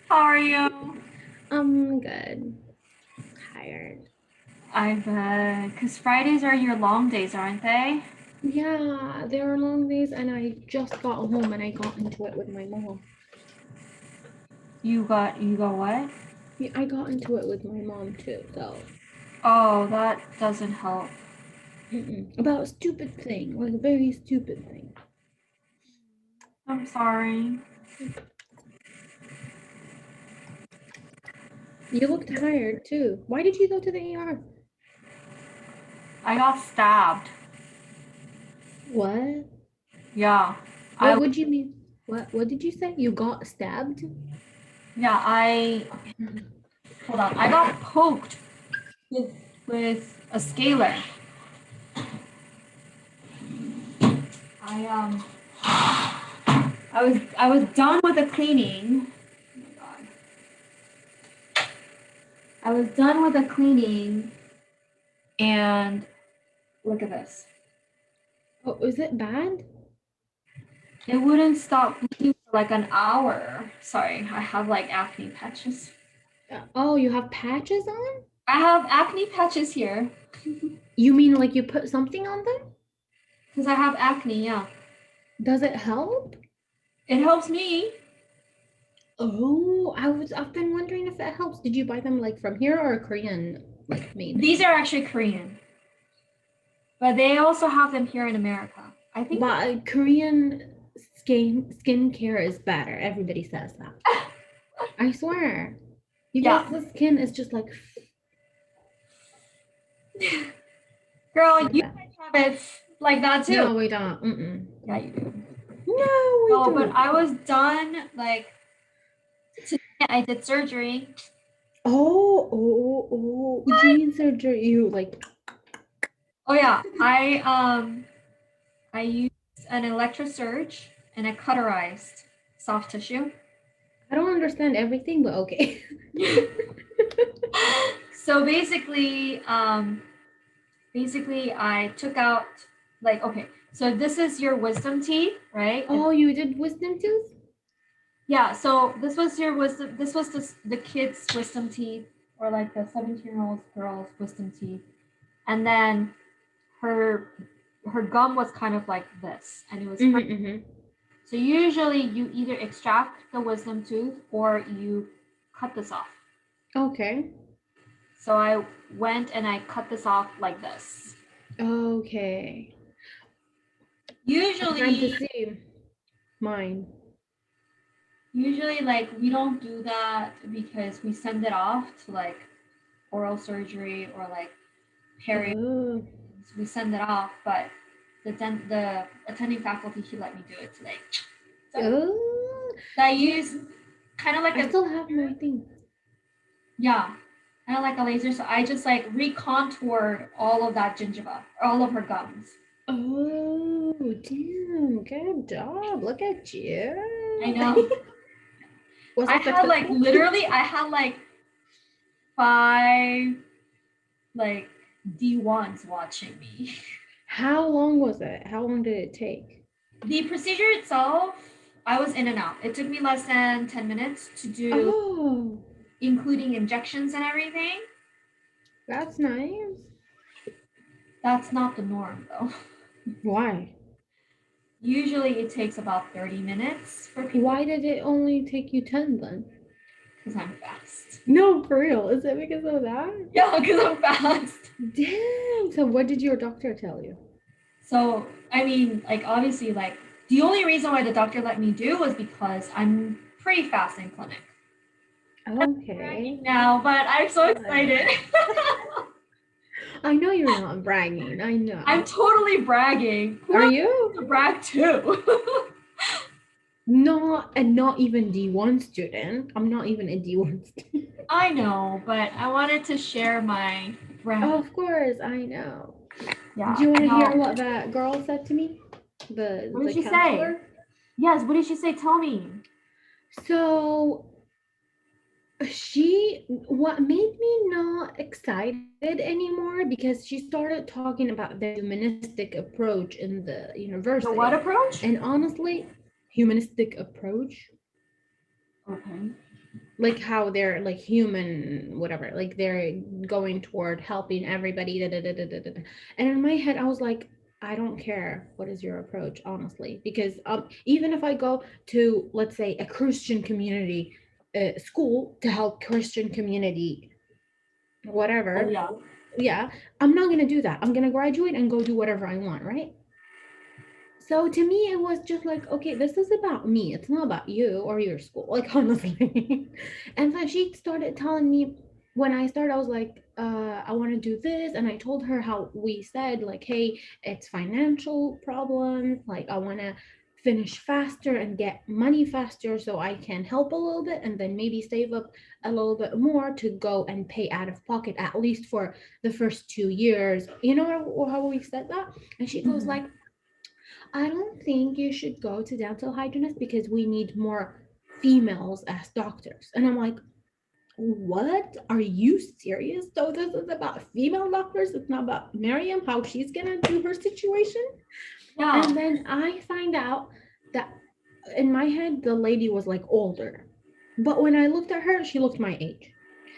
How are you? I'm good. Tired. I bet. Because Fridays are your long days, aren't they? Yeah, there are long days, and I just got home and I got into it with my mom. You got what? Yeah, I got into it with my mom too, so Oh, that doesn't help. about a stupid thing, like a very stupid thing. I'm sorry. You look tired too. Why did you go to the ER? I got stabbed. What? Yeah. Wait, I what do you mean? What did you say? You got stabbed? yeah, I hold on. I got poked with with a scaler. I I was done with the cleaning. Oh my god. I was done with the cleaning and look at this. Oh, is it bad? It wouldn't stop bleeding for like an hour. Sorry, I have like acne patches. Oh, you have patches on? I have acne patches here You mean like you put something on them? because I have acne. Yeah, Does it help? it helps me. Oh, I've been wondering if that helps. Did you buy them like from here or Korean like made? These are actually Korean, but they also have them here in America. I think that But Korean skincare is better. Everybody says that. I swear. You yeah, guys, the skin is just girl, like you that. guys have it like that too. No, we don't. Mm-mm. Yeah, you do. No, we Oh, but don't. I was done. Like today, I did surgery. Oh. What do you mean surgery? You like, Oh yeah, I used an electrosurge and I cauterized soft tissue. I don't understand everything, but okay. So basically I took out like okay, so this is your wisdom teeth, right? And Oh, you did wisdom tooth? yeah, so this was your wisdom. This was the kid's wisdom teeth, or like the 17-year-old girl's wisdom teeth, and then her her gum was kind of like this, and it was Mm-hmm. so usually you either extract the wisdom tooth or you cut this off. Okay. So I went and I cut this off like this. Okay. I'm trying to Usually, see mine. usually like we don't do that because we send it off to like oral surgery or like peri. Oh. We send it off, but the attending faculty he let me do it today. So, Oh. so I Yeah. use kind of like I a still have my thing. yeah, kind of like a laser. So I just like recontoured all of that gingiva, all of her gums. Oh, damn. Good job. Look at I you. know. Was I it had like successful? literally, I had like five like D1s watching me. How long was it? How long did it take? The procedure itself, I was in and out. It took me less than 10 minutes to do, Oh, including injections and everything. that's nice. That's not the norm though. Why? Usually it takes about 30 minutes for people Why did it only take you 10 then? because I'm fast. No, for real. Is it because of that? Yeah, because I'm fast. Damn. So what did your doctor tell you? So, I mean, like, obviously, like, the only reason why the doctor let me do was because I'm pretty fast in clinic. Bragging Okay. now, but I'm so excited. I know you're not bragging. I I'm know. totally bragging. Who Are else you? to brag to? Not even D1 student. I'm not even a D1 student. I know, but I wanted to share my Oh, brag. of course, I know. Do Yeah, you want to hear no. what that girl said to me? What did The she say? counselor? Yes, what did she say? Tell me. So what made me not excited anymore because she started talking about the humanistic approach in the The what university. approach? And honestly, humanistic approach. Okay. like how they're like human, whatever, like they're going toward helping everybody. Da, da, da, da, da, da. And in my head, I was like, I don't care what is your approach, honestly, because even if I go to, let's say, a Christian community school to help Christian community, Oh whatever, yeah. yeah, I'm not gonna do that. I'm gonna graduate and go do whatever I want, right? So to me, it was just like, okay, this is about me. It's not about you or your school, like honestly. And then she started telling me when I started, I was like, I want to do this. And I told her how we said, like, hey, it's financial problem. Like, I want to finish faster and get money faster so I can help a little bit and then maybe save up a little bit more to go and pay out of pocket, at least for the first 2 years. You know how we said that? And she goes Mhm. like, I don't think you should go to dental hygienist because we need more females as doctors. And I'm like, what? Are you serious? So this is about female doctors? It's not about Mariam, how she's gonna do her situation? Yeah. And then I find out that in my head, the lady was like older. But when I looked at her, she looked my age.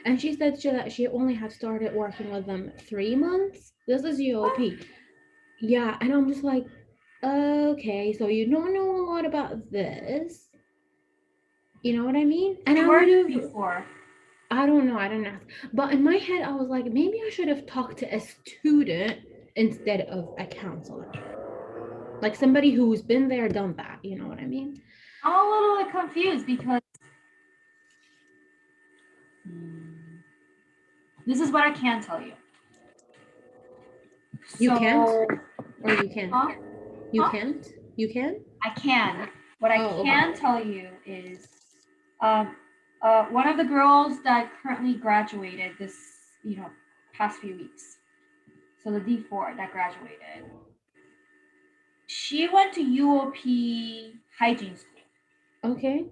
And she said that she only had started working with them 3 months. This is UOP. Yeah, and I'm just like, okay, so you don't know a lot about this. You know what I mean? And She I would worked have, before. I don't know, I don't know. But in my head, I was like, maybe I should have talked to a student instead of a counselor. Like somebody who's been there, done that. You know what I mean? I'm a little bit confused because hmm, this is what I can tell you. You can't, So, or you can. huh? You Huh? can't. You can. I can. What I Oh, okay. can tell you is, um, one of the girls that currently graduated this, you know, past few weeks. So the D4 that graduated, she went to UOP hygiene school, Okay.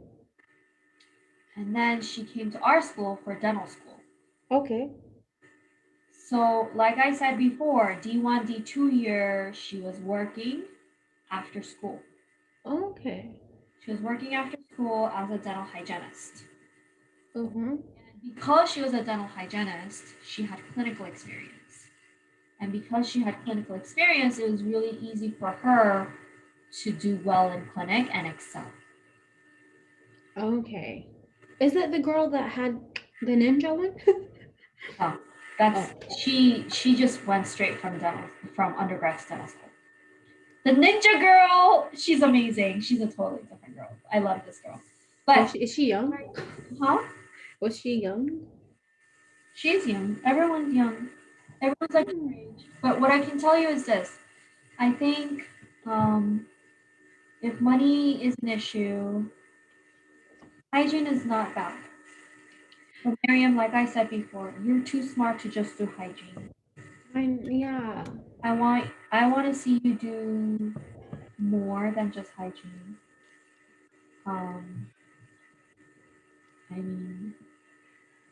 and then she came to our school for dental school. Okay. So, like I said before, D1, D2 year, she was working after school. Okay. She was working after school as a dental hygienist. Uh huh. And because she was a dental hygienist, she had clinical experience. And because she had clinical experience, it was really easy for her to do well in clinic and excel. Okay. Is it the girl that had the ninja one? No, that's Oh, she just went straight from dental from undergrad to dental school. The ninja girl, she's amazing. She's a totally different girl. I love this girl. oh, But is she young? huh? Was she young? She's young. Everyone's young. Everyone's like Hmm. her age. But what I can tell you is this. I think if money is an issue, hygiene is not bad. But Miriam, like I said before, you're too smart to just do hygiene. Yeah. I want to see you do more than just hygiene. Um, I mean,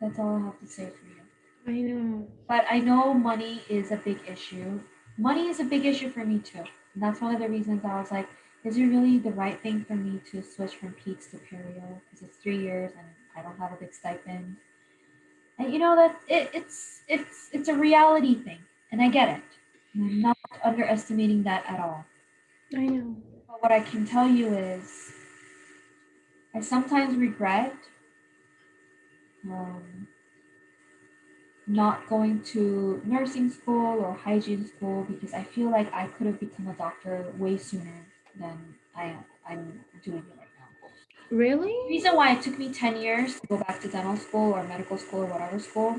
that's all I have to say for you. I know. But I know money is a big issue. Money is a big issue for me too. And that's one of the reasons I was like, is it really the right thing for me to switch from Pete's to Perio? Because it's 3 years and I don't have a big stipend. And you know that it's a reality thing, and I get it. And I'm not underestimating that at all. I know. But what I can tell you is, I sometimes regret um, not going to nursing school or hygiene school because I feel like I could have become a doctor way sooner than I'm doing it right now. Really? The reason why it took me 10 years to go back to dental school or medical school or whatever school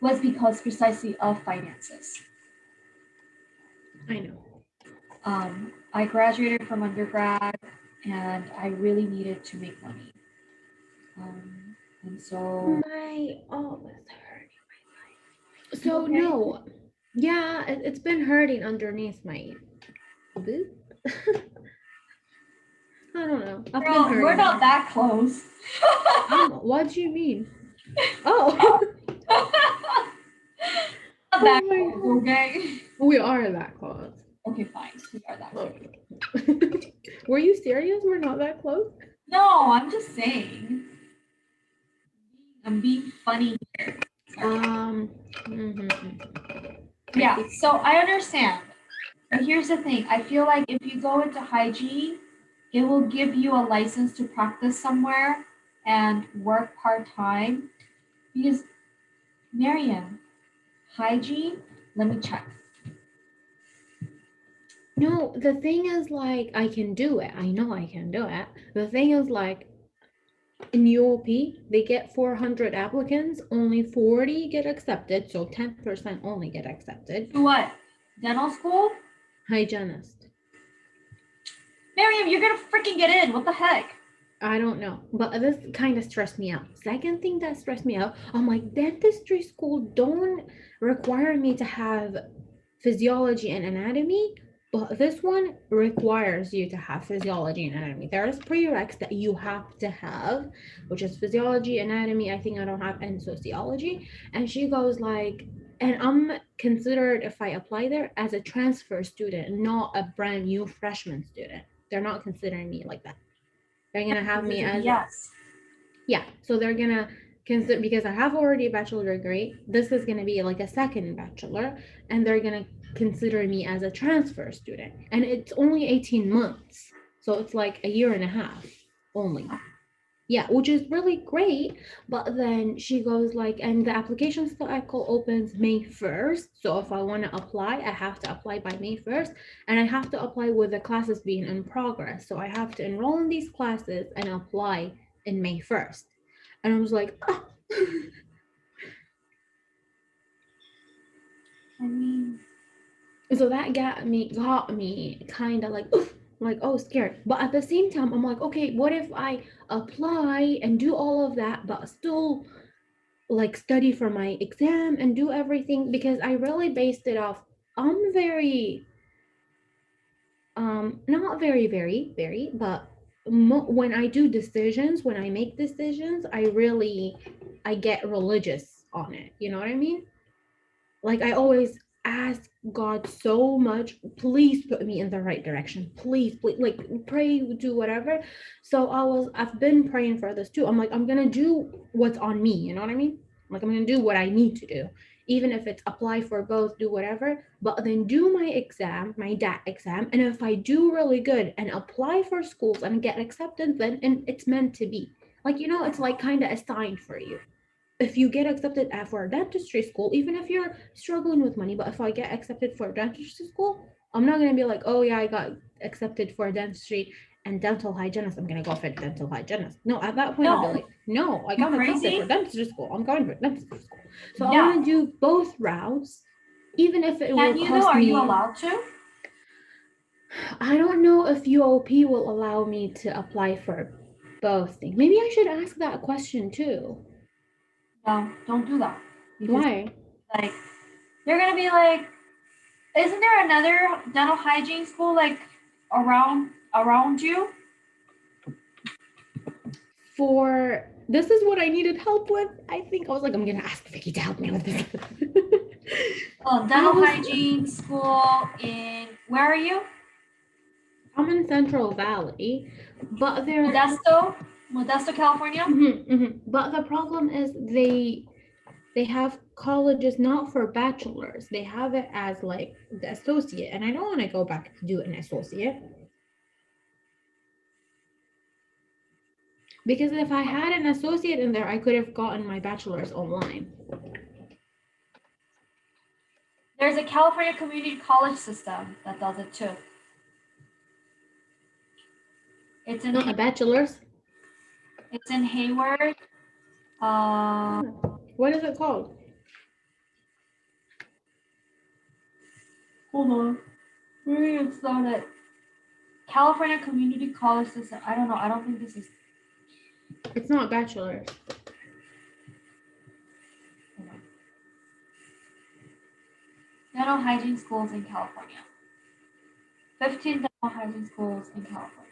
was because precisely of finances. I know. I graduated from undergrad and I really needed to make money. And so, My oh, it's hurting. you So okay? no. Yeah, it's been hurting underneath my boob. I don't know. I've been Girl, we're hurting. not that close. What do you mean? Oh. Not that Oh my close, god. okay? We are that close. Okay, fine. We are that close. Okay. Were you serious? We're not that close? No, I'm just saying. I'm being funny here. Sorry. Mhm. Yeah, so I understand. But here's the thing. I feel like if you go into hygiene, it will give you a license to practice somewhere and work part-time. Because Mariam, hygiene, let me check. No, the thing is, like, I can do it. I know I can do it. The thing is, like, in UOP, they get 400 applicants, only 40 get accepted, so 10% only get accepted. To what? Dental school? Hygienist. Mariam, you're gonna freaking get in. What the heck? I don't know, but this kind of stressed me out. Second thing that stressed me out, I'm like, dentistry school don't require me to have physiology and anatomy, but this one requires you to have physiology and anatomy. There's prereqs that you have to have, which is physiology, anatomy. I think I don't have, and sociology. And she goes like, and I'm considered, if I apply there, as a transfer student, not a brand new freshman student. They're not considering me like that. They're gonna have me as yes. Yeah, so they're gonna consider, because I have already a bachelor degree. This is gonna be like a second bachelor, and they're gonna consider me as a transfer student, and it's only 18 months, so it's like a year and a half only. Yeah, which is really great. But then she goes like, and the application cycle opens May 1st. So if I want to apply, I have to apply by May 1st, and I have to apply with the classes being in progress. So I have to enroll in these classes and apply in May 1st. And I was like, oh. I mean, So that got me kind of like, oof, like, oh, scared. But at the same time, I'm like, okay, what if I apply and do all of that, but still like study for my exam and do everything? Because I really based it off, I'm very not very, but when I do decisions, when I make decisions, I get religious on it, you know what I mean? Like, I always ask God so much, please put me in the right direction, please, like, pray, do whatever. So I've been praying for this too. I'm like, I'm gonna do what's on me, you know what I mean? Like, I'm gonna do what I need to do, even if it's apply for both, do whatever, but then do my exam, my DAT exam. And if I do really good and apply for schools and get accepted, then and it's meant to be. Like, it's like kind of assigned for you. If you get accepted for a dentistry school, even if you're struggling with money, but if I get accepted for a dentistry school, I'm not gonna be like, oh yeah, I got accepted for dentistry and dental hygienist, I'm gonna go for dental hygienist. No, at that point I'll be no. like, no, I You got accepted for crazy? dentistry school, I'm going for dentistry school. So I Yeah. want to do both routes, even if it will Can you though? cost Are you me. allowed to? I don't know if UOP will allow me to apply for both things. Maybe I should ask that question too. No, don't do that. Because Why? like you're gonna be like, isn't there another dental hygiene school like around you? For this is what I needed help with. I think I was like, I'm gonna ask Vicky to help me with this. I Dental was hygiene school in where are you? I'm in Central Valley, but Modesto, California. but the problem is they have colleges not for bachelors. They have it as like the associate, and I don't want to go back to do an associate. Because if I had an associate in there, I could have gotten my bachelor's online. There's a California community college system that does it too. It's in Not a bachelor's. it's in Hayward. What is it called? Hold on. Maybe it's not it. California Community College System. I don't know. I don't think this is. It's not bachelor's. Dental hygiene schools in California. 15 dental hygiene schools in California.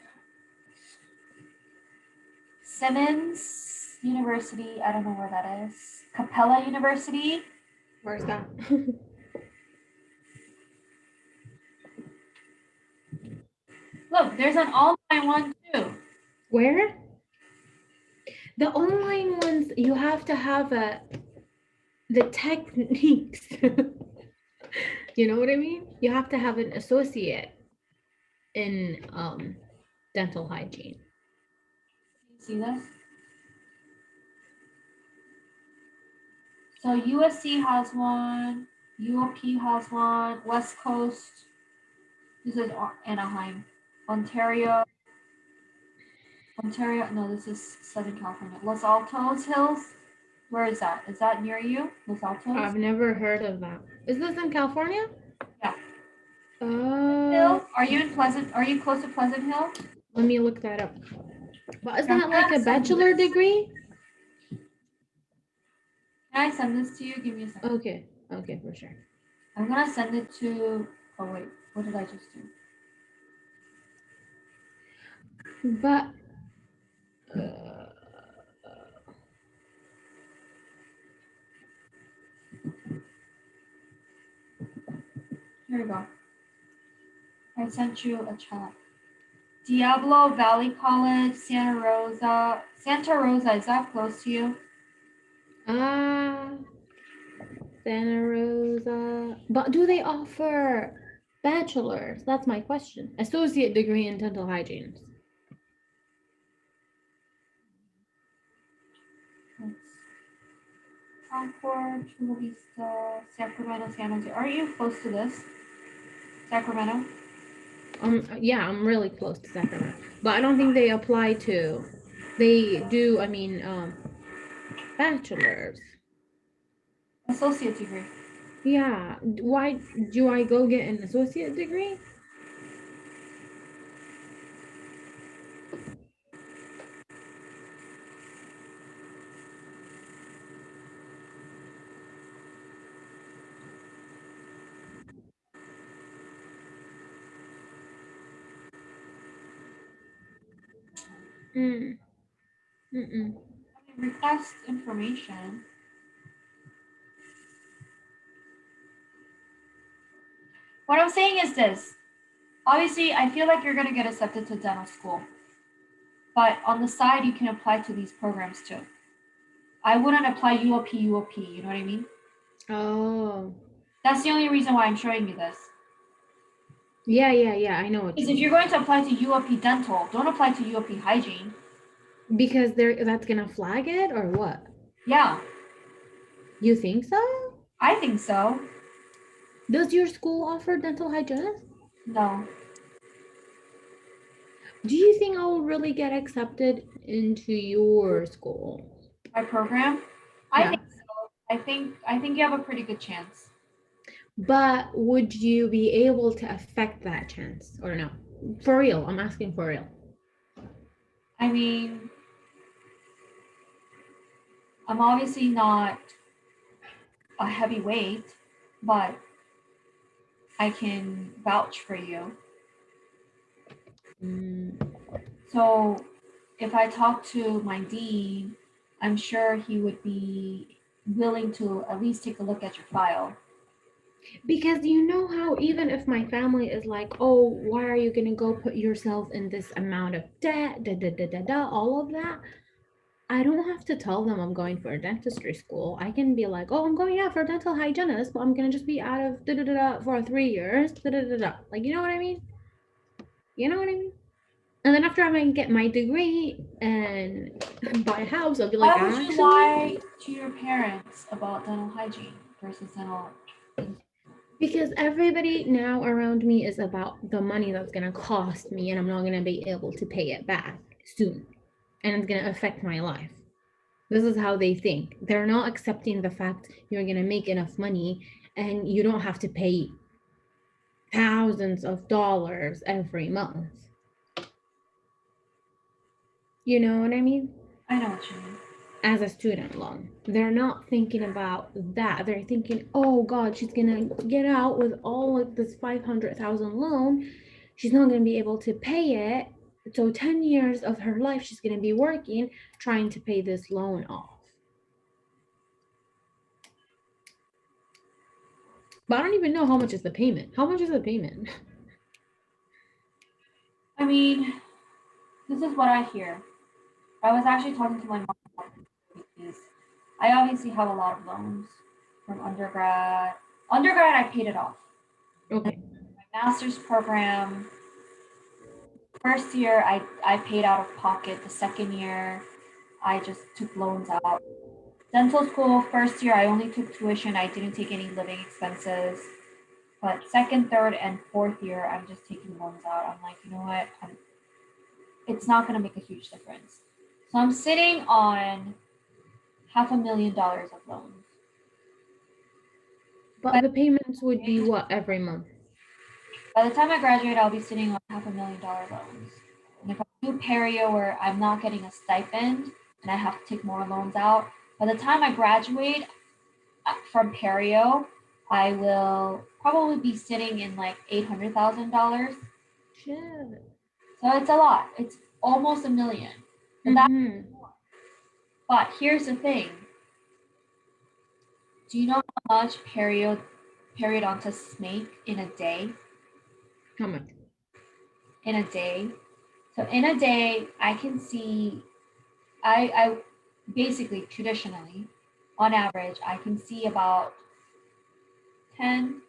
Simmons University. I don't know where that is. Capella University. Where's that? Look, there's an online one too. Where? The online ones, you have to have the techniques. You know what I mean? You have to have an associate in dental hygiene. You see this? So USC has one, UOP has one, West Coast. This is Anaheim, Ontario. Ontario. No, this is Southern California. Los Altos Hills. Where is that? Is that near you? Los Altos. I've never heard of that. Is this in California? Yeah. Uh, Hill. Are you in Pleasant? Are you close to Pleasant Hill? let me look that up. But isn't Yeah, that like a I'm gonna send you bachelor this. degree? Can I send this to you? Give me a second. Okay, okay, for sure. I'm gonna send it to. Oh wait, what did I just do? But Here we go. I sent you a chat. Diablo Valley College, Santa Rosa. Santa Rosa, is that close to you? ah, Santa Rosa. But do they offer bachelor's? That's my question. Associate degree in dental hygiene. Let's Concord, Chula Vista, Sacramento, San Jose. Are you close to this? Sacramento? Yeah, I'm really close to Sacramento, but I don't think they apply to. They do. I mean, bachelor's. Associate degree. Yeah. Why do I go get an associate degree? Mm. Mm-mm. Request information. What I'm saying is this. Obviously, I feel like you're going to get accepted to dental school. But on the side, you can apply to these programs too. I wouldn't apply UOP, UOP. You know what I mean? Oh. That's the only reason why I'm showing you this. Yeah, yeah, yeah. I know what Because you if you're mean. going to apply to UOP dental, don't apply to UOP hygiene. Because that's gonna flag it or what? Yeah, You think so? I think so. Does your school offer dental hygienist? No. Do you think I will really get accepted into your school? My program? I Yeah. think so. I think you have a pretty good chance. But would you be able to affect that chance or no? For real, I'm asking for real. I mean, I'm obviously not a heavyweight, but I can vouch for you. Mm. So if I talk to my dean, I'm sure he would be willing to at least take a look at your file. Because you know how even if my family is like, oh, why are you gonna go put yourself in this amount of debt, all of that, I don't have to tell them I'm going for a dentistry school. I can be like, oh, I'm going out for a dental hygienist, but I'm gonna just be out of for 3 years, Like, you know what I mean? You know what I mean? And then after I get my degree and buy a house, I'll be like, Why would you actually, lie to your parents about dental hygiene versus dental? because everybody now around me is about the money that's gonna cost me, and I'm not gonna be able to pay it back soon, and it's gonna affect my life. This is how they think. They're not accepting the fact you're gonna make enough money and you don't have to pay thousands of dollars every month. You know what I mean? I know what you mean. As a student loan. They're not thinking about that. They're thinking, oh God, she's gonna get out with all of this 500,000 loan. She's not gonna be able to pay it. So 10 years of her life, she's gonna be working, trying to pay this loan off. But I don't even know how much is the payment. How much is the payment? I mean, this is what I hear. I was actually talking to my mom is I obviously have a lot of loans from undergrad. Undergrad, I paid it off. Okay. My master's program, first year, I paid out of pocket. The second year, I just took loans out. Dental school, first year, I only took tuition. I didn't take any living expenses. But second, third, and fourth year, I'm just taking loans out. I'm like, you know what? It's not going to make a huge difference. So I'm sitting on $500,000 of loans. But But the payments would be what every month? by the time I graduate, I'll be sitting on $500,000 loans. And if I do perio where I'm not getting a stipend and I have to take more loans out, by the time I graduate from perio, I will probably be sitting in like $800,000. Shit. So it's a lot. It's almost $1 million. But, Mm-hmm. but here's the thing. Do you know how much periodontists make in a day? How much? In a day. So in a day, I can see I basically traditionally, on average, I can see about 10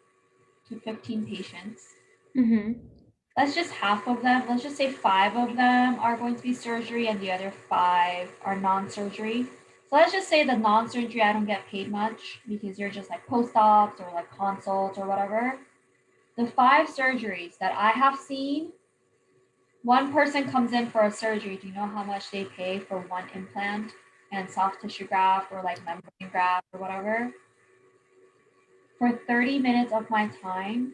to 15 patients. Mm-hmm. Let's just half of them, let's just say 5 of them are going to be surgery and the other 5 are non-surgery. So let's just say the non-surgery, I don't get paid much because you're just like post-ops or like consults or whatever. The 5 surgeries that I have seen, one person comes in for a surgery. Do you know how much they pay for one implant and soft tissue graft or like membrane graft or whatever? For 30 minutes of my time,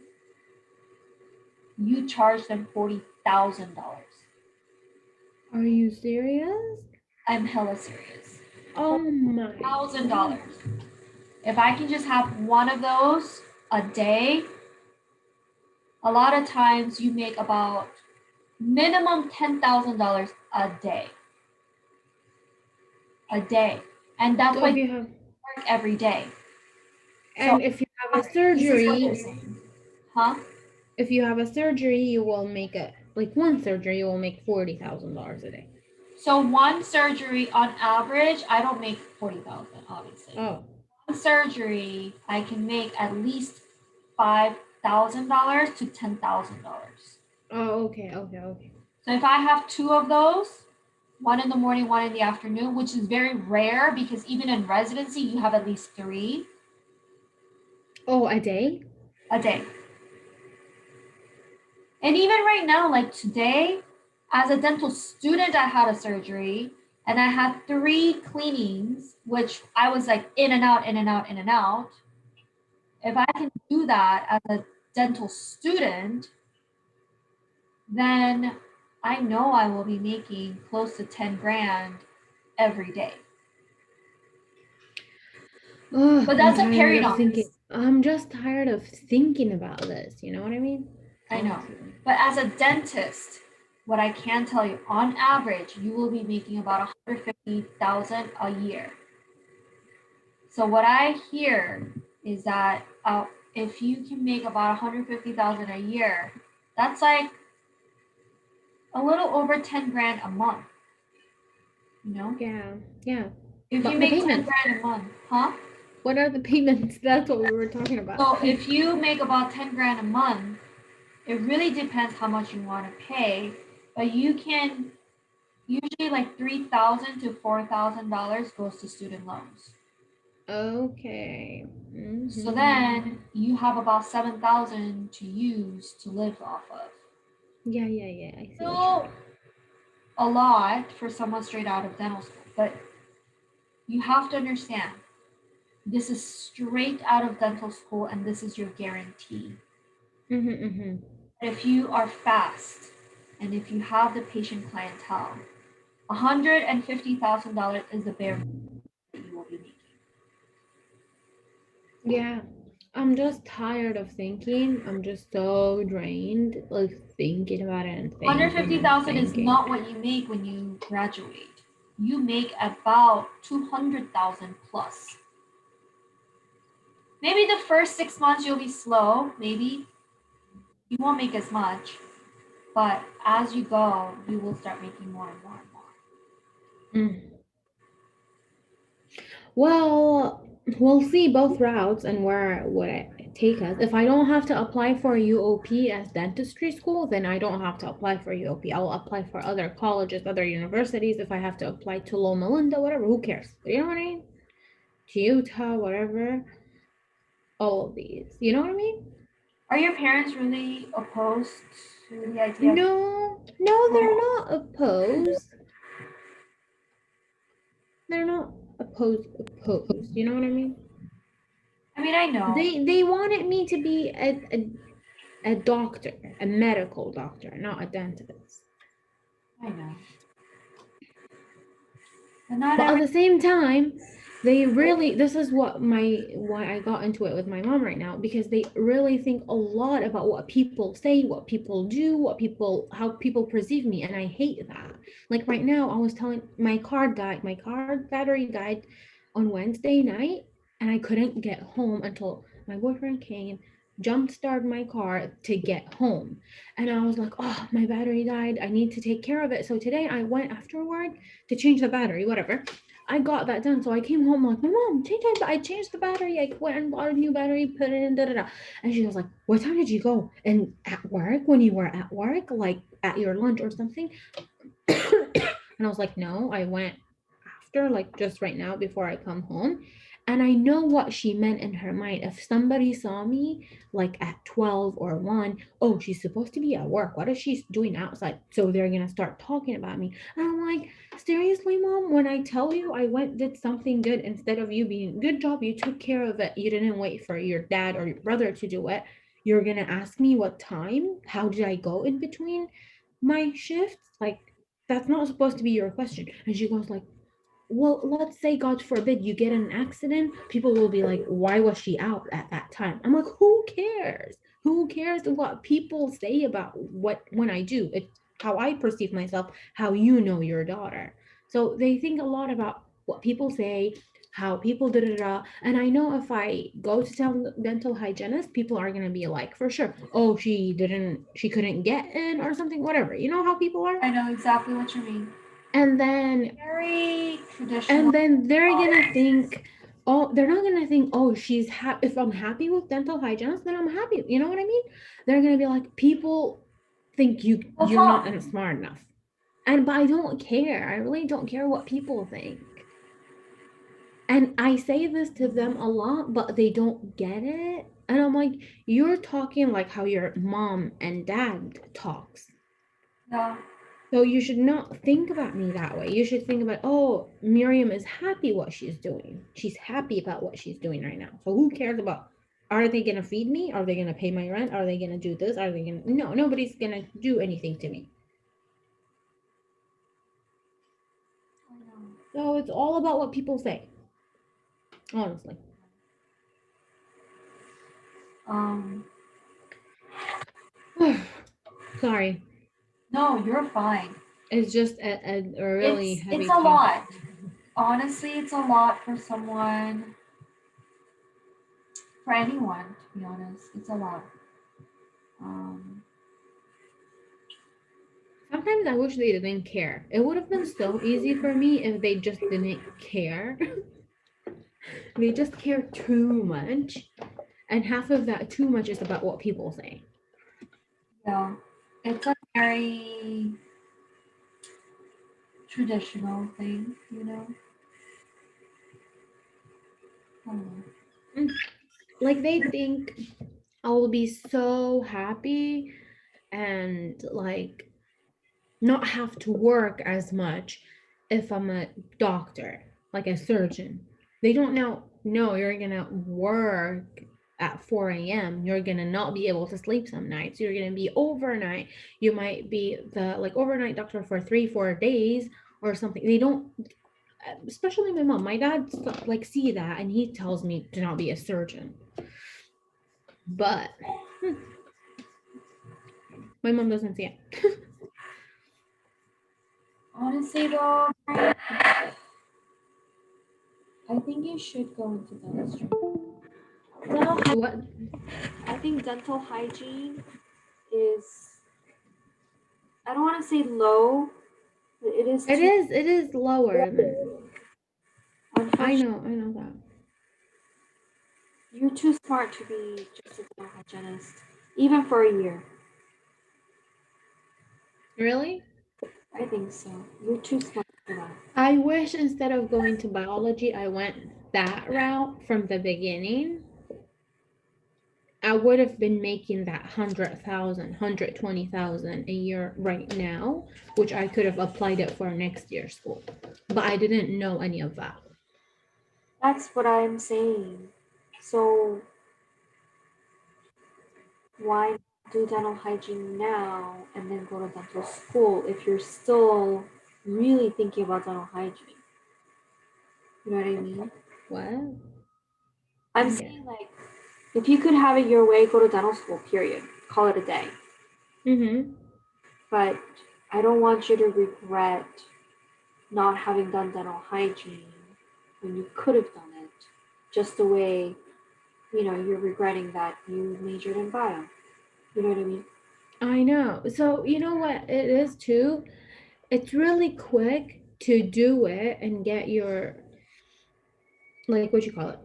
you charge them $40,000. Are you serious? I'm hella serious. Oh my God. $1,000. If I can just have one of those a day, a lot of times you make about minimum $10,000 a day. A day. And that's So why if you you have, work every day. So and if you have a this is what they're surgery, saying. Huh? if you have a surgery, you will make a like one surgery, you will make $40,000 a day. So one surgery on average, I don't make 40,000, obviously. Oh. One surgery, I can make at least $5,000 to $10,000. Oh, okay, okay, okay. So if I have 2 of those, one in the morning, one in the afternoon, which is very rare because even in residency, you have at least 3 Oh, a day? a day. And even right now, like today, as a dental student, I had a surgery and I had 3 cleanings, which I was like in and out, in and out, in and out. If I can do that as a dental student, then I know I will be making close to 10 grand every day. Oh, But I'm that's a tired of thinking. periodontist. I'm just tired of thinking about this. You know what I mean? I know. Honestly. But as a dentist, what I can tell you, on average, you will be making about 150,000 a year. So what I hear is that if you can make about 150,000 a year, that's like a little over 10 grand a month. You know, Yeah, yeah. if you But the make 10 payments. grand a month, huh? What are the payments? That's what we were talking about. So if you make about 10 grand a month, it really depends how much you want to pay, but you can usually like $3,000 to $4,000 goes to student loans. Okay. So Mm-hmm. then you have about 7,000 to use to live off of. Yeah, yeah, yeah. I see what you Still mean. a lot for someone straight out of dental school, but you have to understand this is straight out of dental school and this is your guarantee. Mm-hmm, mm-hmm. If you are fast and if you have the patient clientele, $150,000 is the bare minimum that you will be making. Yeah. I'm just tired of thinking. I'm just so drained, like thinking about it and thinking and 150,000 is thinking. not what you make when you graduate. You make about 200,000 plus. Maybe the first 6 months you'll be slow, maybe you won't make as much, but as you go, you will start making more and more and more. Mm. Well, we'll see both routes and where would it take us. If I don't have to apply for UOP as dentistry school, then I don't have to apply for UOP. I'll apply for other colleges, other universities. If I have to apply to Loma Linda, whatever, who cares? You know what I mean? To Utah, whatever. All of these. You know what I mean? Are your parents really opposed to the idea of No, no, they're not opposed. They're not opposed. You know what I mean? I mean, I know. They wanted me to be a doctor, a medical doctor, not a dentist. I know. But not But at every the same time, they really this is what my why I got into it with my mom right now, because they really think a lot about what people say, what people do, what people how people perceive me, and I hate that. Like right now, I was telling my car battery died on Wednesday night, and I couldn't get home until my boyfriend came, jump started my car to get home. And I was like, oh, my battery died. I need to take care of it. So today I went afterward to change the battery, whatever. I got that done. So I came home like, my mom, I changed the battery. I went and bought a new battery, put it in, da da da. And she was like, what time did you go? And at work, when you were at work, like at your lunch or something? And I was like, no, I went after, like just right now before I come home. And I know what she meant in her mind. If somebody saw me like at 12 or 1, oh, she's supposed to be at work. What is she doing outside? So they're going to start talking about me. And I'm like, seriously, mom, when I tell you I went, did something good instead of you being, good job, you took care of it. You didn't wait for your dad or your brother to do it. You're going to ask me what time? How did I go in between my shifts? Like, that's not supposed to be your question. And she goes like, well, let's say God forbid you get in an accident, people will be like, why was she out at that time? I'm like, who cares? Who cares what people say about what when I do? It's how I perceive myself, how you know your daughter. So they think a lot about what people say, how people da da da. And I know if I go to tell dental hygienist, people are gonna be like, for sure, oh, she couldn't get in or something, whatever. You know how people are? I know exactly what you mean. And then Very traditional. they're gonna think, oh, they're not gonna think, oh, she's happy. If I'm happy with dental hygienist, then I'm happy. You know what I mean? They're gonna be like, people think We'll you're not talk. smart enough. And but I don't care. I really don't care what people think. And I say this to them a lot, but they don't get it. And I'm like, you're talking like how your mom and dad talks. Yeah. So you should not think about me that way. You should think about, oh, Miriam is happy what she's doing. She's happy about what she's doing right now. So who cares about, are they gonna feed me? Are they gonna pay my rent? Are they gonna do this? Are they gonna, no, nobody's gonna do anything to me. I know. So it's all about what people say. Honestly. Um. Sorry. No, you're fine. It's just a really It's heavy a topic. lot. Honestly, it's a lot for someone, for anyone. To be honest, it's a lot. Um. Sometimes I wish they didn't care. It would have been so easy for me if they just didn't care. They just care too much. And half of that too much is about what people say. Yeah. It's a very traditional thing, you know. I don't know. Mm. Like they think I will be so happy and like not have to work as much if I'm a doctor, like a surgeon. They don't know, no, you're gonna work at 4 a.m. You're gonna not be able to sleep some nights. You're gonna be overnight. You might be the like overnight doctor for 3, 4 days or something. They don't, especially my mom. My dad like see that and he tells me to not be a surgeon. But my mom doesn't see it. Honestly, though, I think you should go into dentistry. Dental What? I think dental hygiene is, I don't want to say low, but it is It too. is. It is lower than. I unfortunately, know, I know that. you're too smart to be just a dental hygienist, even for a year. Really? I think so. You're too smart for that. I wish instead of going to biology, I went that route from the beginning. I would have been making that 100,000, 120,000 a year right now, which I could have applied it for next year's school. But I didn't know any of that. That's what I'm saying. So why not do dental hygiene now and then go to dental school if you're still really thinking about dental hygiene? You know what I mean? What? I'm Yeah. saying like if you could have it your way, go to dental school, period. Call it a day. Mm-hmm. But I don't want you to regret not having done dental hygiene when you could have done it. Just the way, you're regretting that you majored in bio. You know what I mean? I know. So, you know what it is too? It's really quick to do it and get your, like, what you call it.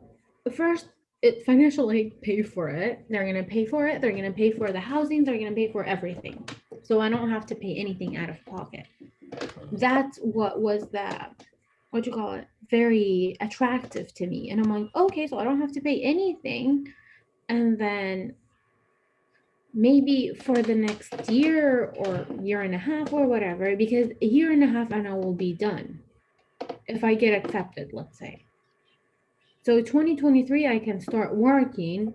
First, it financial aid pay for it. They're gonna pay for it. They're gonna pay for the housing. They're gonna pay for everything. So I don't have to pay anything out of pocket. That's what was that, what you call it, very attractive to me. And I'm like, okay, so I don't have to pay anything. And then maybe for the next year or year and a half or whatever, because a year and a half and I will be done if I get accepted, let's say. So 2023, I can start working.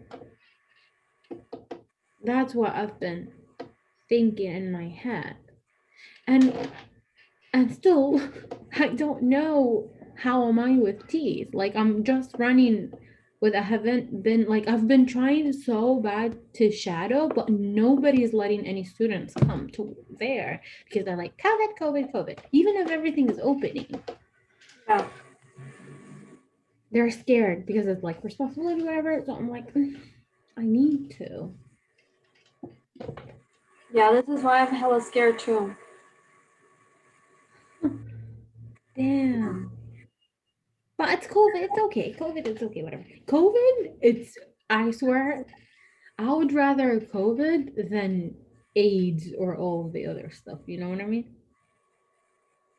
That's what I've been thinking in my head. And still, I don't know how am I with teeth. Like I'm just running with, I haven't been, like I've been trying so bad to shadow, but nobody's letting any students come to there because they're like COVID, COVID, COVID. Even if everything is opening, Yeah. they're scared because it's like responsibility, whatever. So I'm like, I need to. Yeah, this is why I'm hella scared too. Damn. But it's COVID. It's okay. COVID, it's okay. Whatever. COVID, it's, I swear, I would rather COVID than AIDS or all the other stuff. You know what I mean?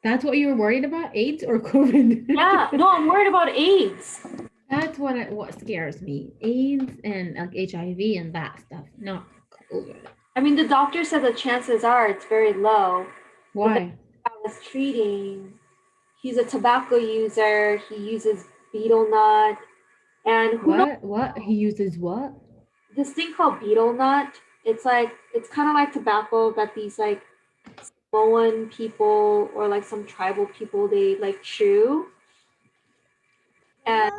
That's what you're worried about, AIDS or Yeah, COVID? no, I'm worried about AIDS. That's what scares me, AIDS and like HIV and that stuff, not COVID. I mean, the doctor said the chances are it's very low, but the Why? guy I was treating, he's a tobacco user. He uses betel nut, and who knows What? He uses what? this thing called betel nut? It's kind of like tobacco that these like Samoan people or like some tribal people they like chew, and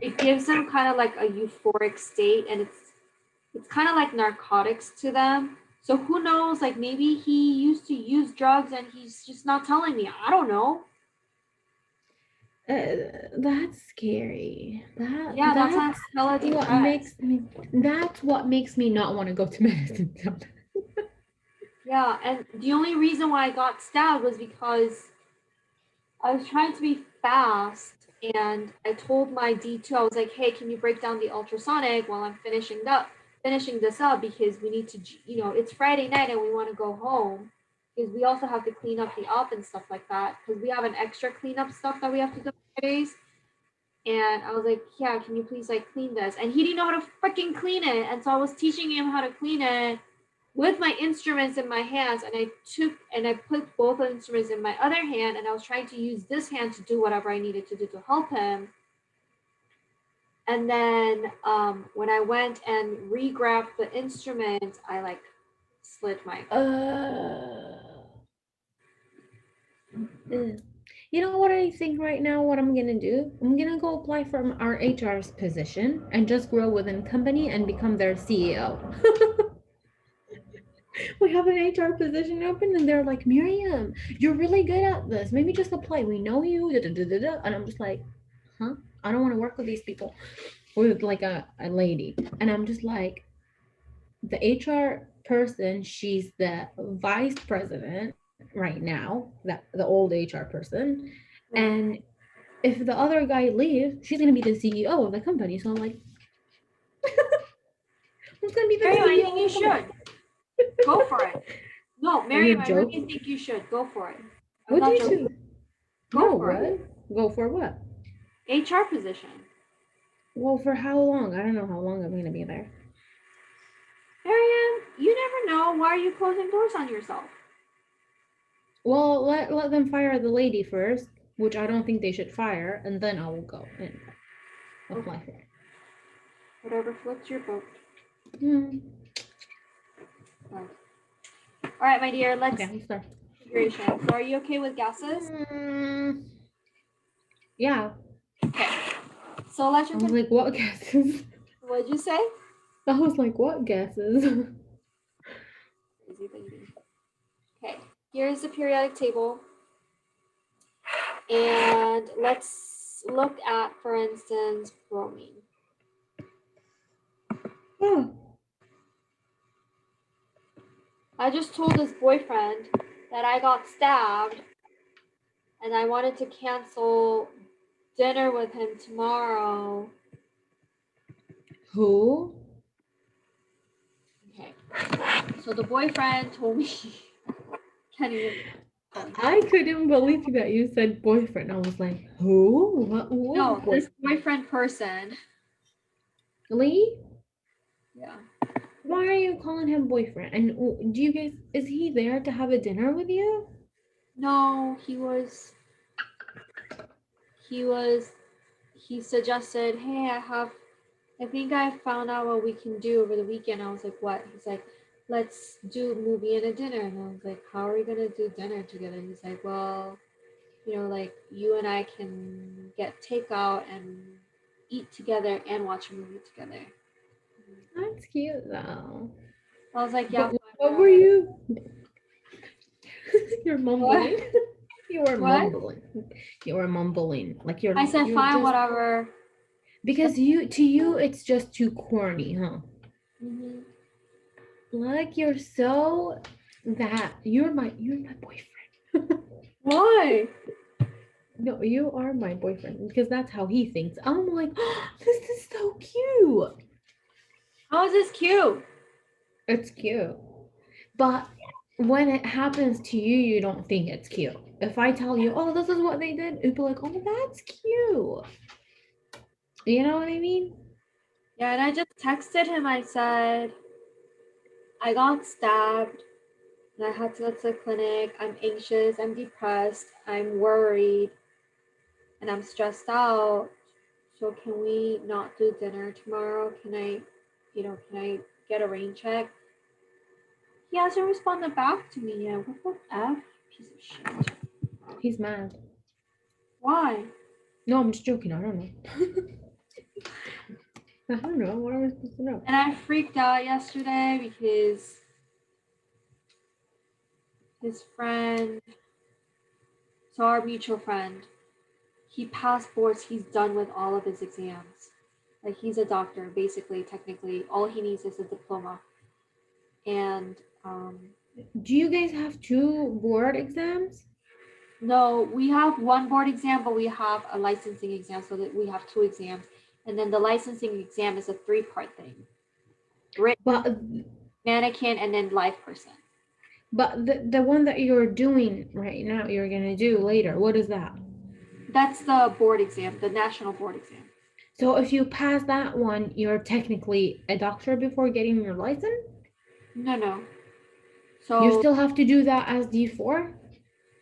it gives them kind of like a euphoric state, and it's kind of like narcotics to them. So who knows? Like maybe he used to use drugs and he's just not telling me. I don't know. That's scary. Yeah, that's why I'm hella What depressed. makes me. That's what makes me not want to go to medicine. Yeah, and the only reason why I got stabbed was because I was trying to be fast and I told my D2, I was like, hey, can you break down the ultrasonic while I'm finishing this up because we need to, it's Friday night and we want to go home because we also have to clean up the up and stuff like that because we have an extra cleanup stuff that we have to do on Fridays. And I was like, yeah, can you please like clean this? And he didn't know how to freaking clean it. And so I was teaching him how to clean it with my instruments in my hands. And I put both instruments in my other hand. And I was trying to use this hand to do whatever I needed to do to help him. And then when I went and re-grabbed the instrument, I like slit my. Ugh. You know what I think right now? What I'm gonna do? I'm gonna go apply for our HR's position and just grow within company and become their CEO. We have an HR position open, and they're like, Miriam, you're really good at this. Maybe just apply. We know you. Da, da, da, da, da. And I'm just like, huh? I don't want to work with these people. With like a lady, and I'm just like, the HR person. She's the vice president right now. That the old HR person, Yeah. and if the other guy leaves, she's gonna be the CEO of the company. So I'm like, who's gonna be the Mariam, I CEO think of you the company? should. Go for it. No, Are you Mariam, I really joking? think you should. Go for it. I'm What do not you joking. do? Go No, for it. what? Go for what? HR position. Well, for how long? I don't know how long I'm gonna be there. Mariam, you never know. Why are you closing doors on yourself? Well, let them fire the lady first, which I don't think they should fire, and then I will go and apply for it. Whatever floats your boat. Hmm. All right, my dear. Let's Okay, start. configuration. So, are you okay with gases? Yeah. Okay. So, let's. I was like, what gases? What'd you say? I was like, what gases? Crazy baby. Okay. Here's the periodic table, and let's look at, for instance, bromine. Oh. I just told his boyfriend that I got stabbed and I wanted to cancel dinner with him tomorrow. Who? Okay. So the boyfriend told me, can't even. I couldn't believe that you said boyfriend. I was like, who? What No, boyfriend? this boyfriend person. Lee? Yeah. Why are you calling him boyfriend? And do you guys, is he there to have a dinner with you? No, he suggested, hey, I think I found out what we can do over the weekend. I was like, what? He's like, let's do a movie and a dinner. And I was like, how are we gonna do dinner together? He's like, well, like you and I can get takeout and eat together and watch a movie together. That's cute though. I was like, yeah, But fine, what were whatever. you? You're mumbling. What? You were What? mumbling. You were mumbling. Like you're I said, you're fine, just whatever. because you it's just too corny, huh? Mm-hmm. Like you're so that you're my boyfriend. Why? No, you are my boyfriend because that's how he thinks. I'm like, oh, this is so cute. How is this cute? It's cute. But when it happens to you, you don't think it's cute. If I tell you, oh, this is what they did, it'd be like, oh, that's cute. You know what I mean? Yeah, and I just texted him. I said, I got stabbed and I had to go to the clinic. I'm anxious, I'm depressed, I'm worried, and I'm stressed out. So can we not do dinner tomorrow? Can I get a rain check? He hasn't responded back to me yet. What the F? Piece of shit. He's mad. Why? No, I'm just joking. I don't know. I don't know. What am I supposed to know? And I freaked out yesterday because his friend, so our mutual friend, he passed boards. He's done with all of his exams. Like he's a doctor, basically, technically. All he needs is a diploma. And Do you guys have 2 board exams? no, we have one board exam, but we have a licensing exam, so that we have 2 exams. And then the licensing exam is a 3-part thing. Written, But mannequin, and then live person. but the one that you're doing right now, you're gonna do later. What is that? That's the board exam, the national board exam. So if you pass that one, you're technically a doctor before getting your license? No. You So still have to do that as D4?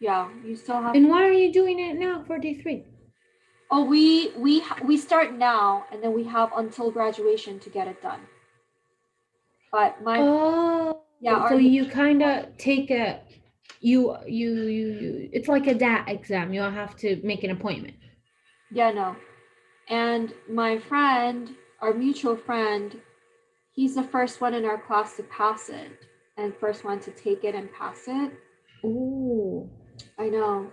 yeah, you still have. And why are you doing it now for D3? Oh, we start now, and then we have until graduation to get it done. But So you kind of take a you it's like a DAT exam. You have to make an appointment. Yeah, no. And my friend, our mutual friend, he's the first one in our class to pass it, and first one to take it and pass it. Oh, I know.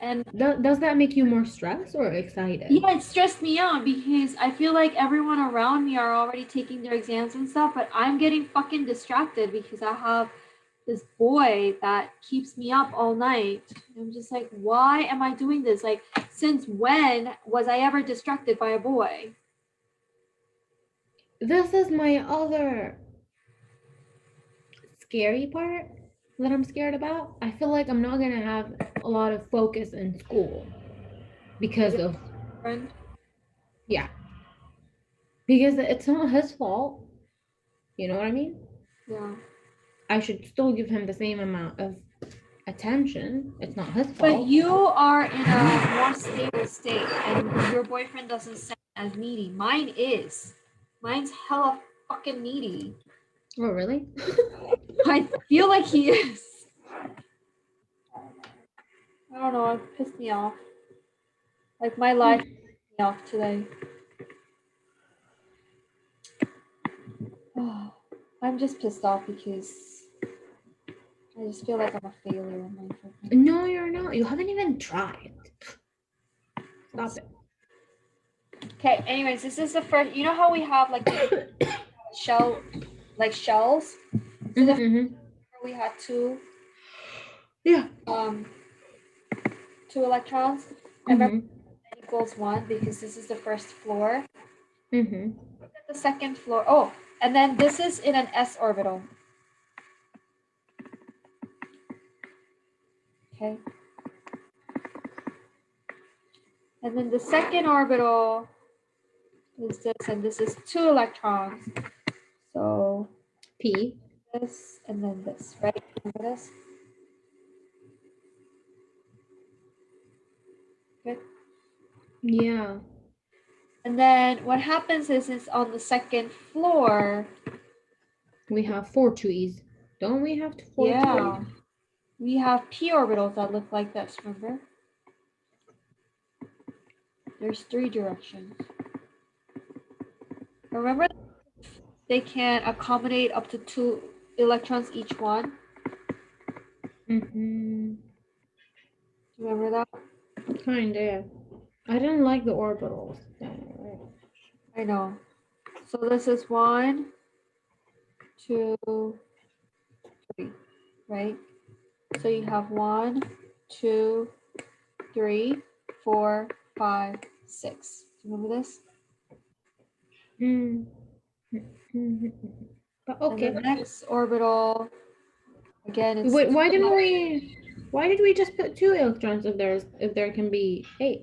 And does that make you more stressed or excited? yeah, it stressed me out because I feel like everyone around me are already taking their exams and stuff, but I'm getting fucking distracted because I have this boy that keeps me up all night. I'm just like, why am I doing this? Like, since when was I ever distracted by a boy? This is my other scary part that I'm scared about. I feel like I'm not gonna have a lot of focus in school because of, Friend? yeah, because it's not his fault. You know what I mean? Yeah. I should still give him the same amount of attention. It's not his But fault. you are in a more stable state, and your boyfriend doesn't sound as needy. Mine is. Mine's hella fucking needy. Oh, really? I feel like he is. I don't know. It pissed me off. Like my life pissed me off today. I'm just pissed off because I just feel like I'm a failure in life. No, you're not. You haven't even tried. Stop it. Okay, anyways, this is the first. You know how we have like shell, like shells? So the Mm-hmm. we had two Yeah. um 2 electrons. I remember Mm-hmm. n equals 1 because this is the first floor. Mm-hmm. Look at the second floor. Oh, and then this is in an s orbital. Okay. And then the second orbital is this, and this is 2 electrons. So P. this and then this, right? Remember this? Good. Yeah. And then what happens is on the second floor. We have 4 2's. Don't we have 4 Yeah. 2's? We have p orbitals that look like this, remember? There's 3 directions. Remember they can accommodate up to 2 electrons each one? Mm-hmm. Remember that? Kinda. I didn't like the orbitals. I know. So this is 1, 2, 3, right? So you have 1, 2, 3, 4, 5, 6. Do you remember this? Mm-hmm. But okay. And the next orbital, again, it's Wait, why did we just put 2 electrons if there can be 8?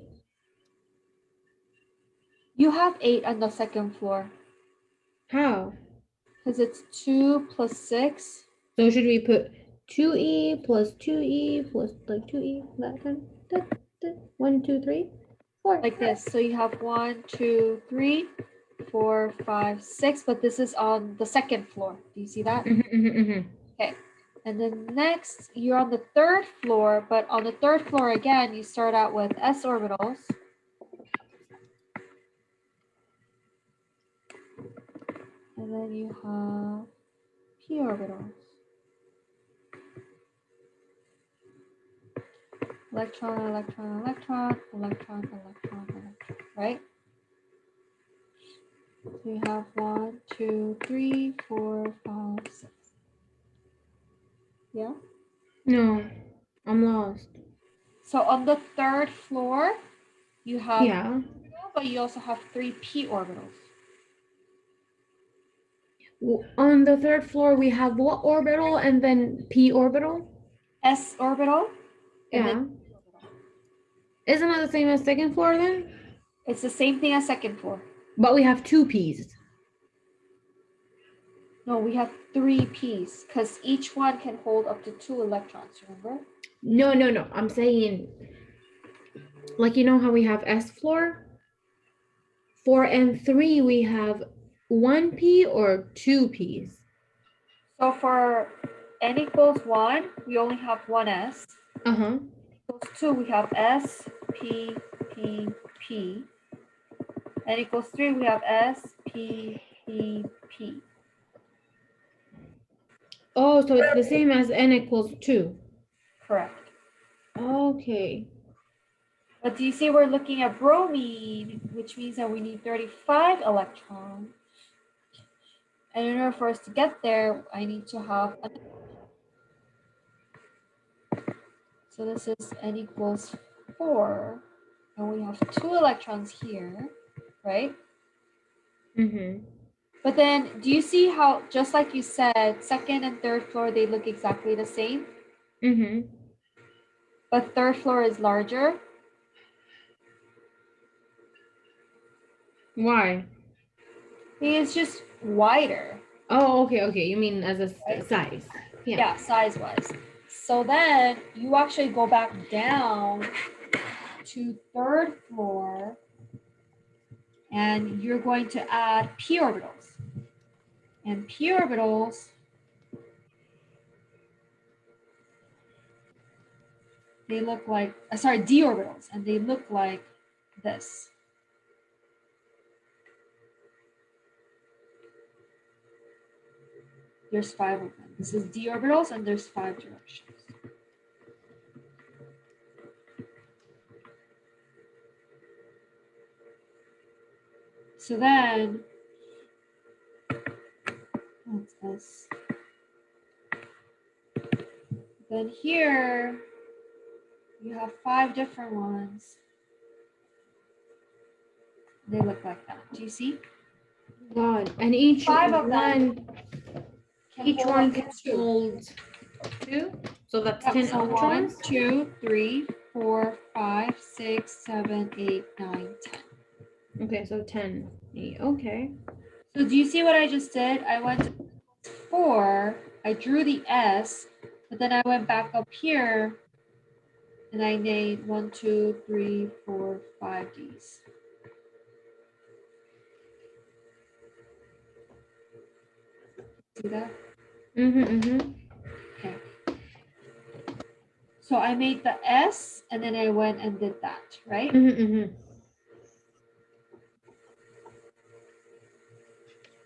you have 8 on the second floor How? because it's 2 plus 6. So should we put 2e plus 2e plus like 2e, that kind of 1, 2, 3, 4. Like this. So you have 1, 2, 3, 4, 5, 6, but this is on the second floor. Do you see that? Okay. And then next, you're on the third floor, but on the third floor again, you start out with s orbitals. And then you have p orbitals. Electron, electron, electron, electron, electron, electron, right? So you have 1, 2, 3, 4, 5, 6. Yeah? No, I'm lost. So on the third floor, you have, Yeah. but you also have 3 p orbitals. On the third floor, we have what orbital and then p orbital? S orbital. And Yeah. then Isn't it the same as second floor then? it's the same thing as second floor. But we have 2 p's. No, we have 3 p's because each one can hold up to 2 electrons, remember? No. I'm saying, like, you know how we have S floor? 4 and 3, we have 1 p or 2 p's. So for n equals 1, we only have 1 s. Uh-huh. Equals 2, we have s, p, p, p. N equals 3, we have s, p, p, p. Oh, so it's the same as n equals 2. Correct. Okay. But do you see we're looking at bromine, which means that we need 35 electrons. And in order for us to get there, I need to have So this is n equals 4, and we have 2 electrons here, right? But then, do you see how, just like you said, second and third floor, they look exactly the same? But third floor is larger? Why? It's just wider. Oh, okay. You mean as a Right? size? Yeah, size-wise. So then you actually go back down to third floor, and you're going to add p orbitals. And p orbitals, they look like, sorry, d orbitals, and they look like this. There's 5 of them. This is d orbitals, and there's 5 directions. So then, what's this? Then here, you have 5 different ones. They look like that. Do you see? God, and each 5 of one, them each hold one up to can 2. hold 2. So that's Yep, 10 so electrons. 1, 2, 3, 4, 5, 6, 7, 8, 9, 10. Okay, so 10. Okay. So do you see what I just did? I went to 4, I drew the S, but then I went back up here and I made 1, 2, 3, 4, 5 Ds. See that? Okay. So I made the S and then I went and did that, right?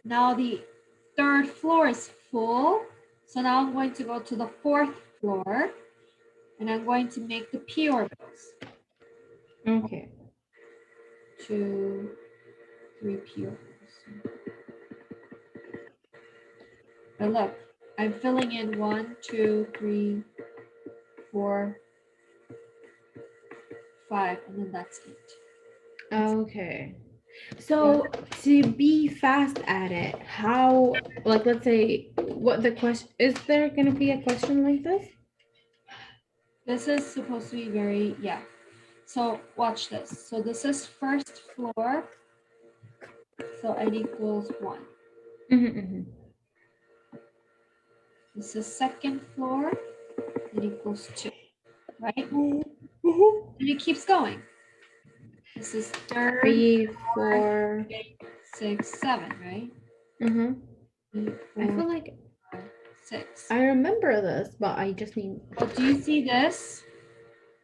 Now the third floor is full. So now I'm going to go to the 4th floor and I'm going to make the p orbitals. Okay. 2, 3 p orbitals. But look, I'm filling in 1, 2, 3, 4, 5, and then that's it. Okay. So to be fast at it, how, like, let's say, what the question, is there going to be a question like this? This is supposed to be very, yeah. So watch this. So this is first floor. So n equals 1. This is second floor. It equals 2, right? And it keeps going. This is third, 3, 4, 6, 7, right? 8, 4, I feel like 5, 6. I remember this, but I just need. Oh, do you see this?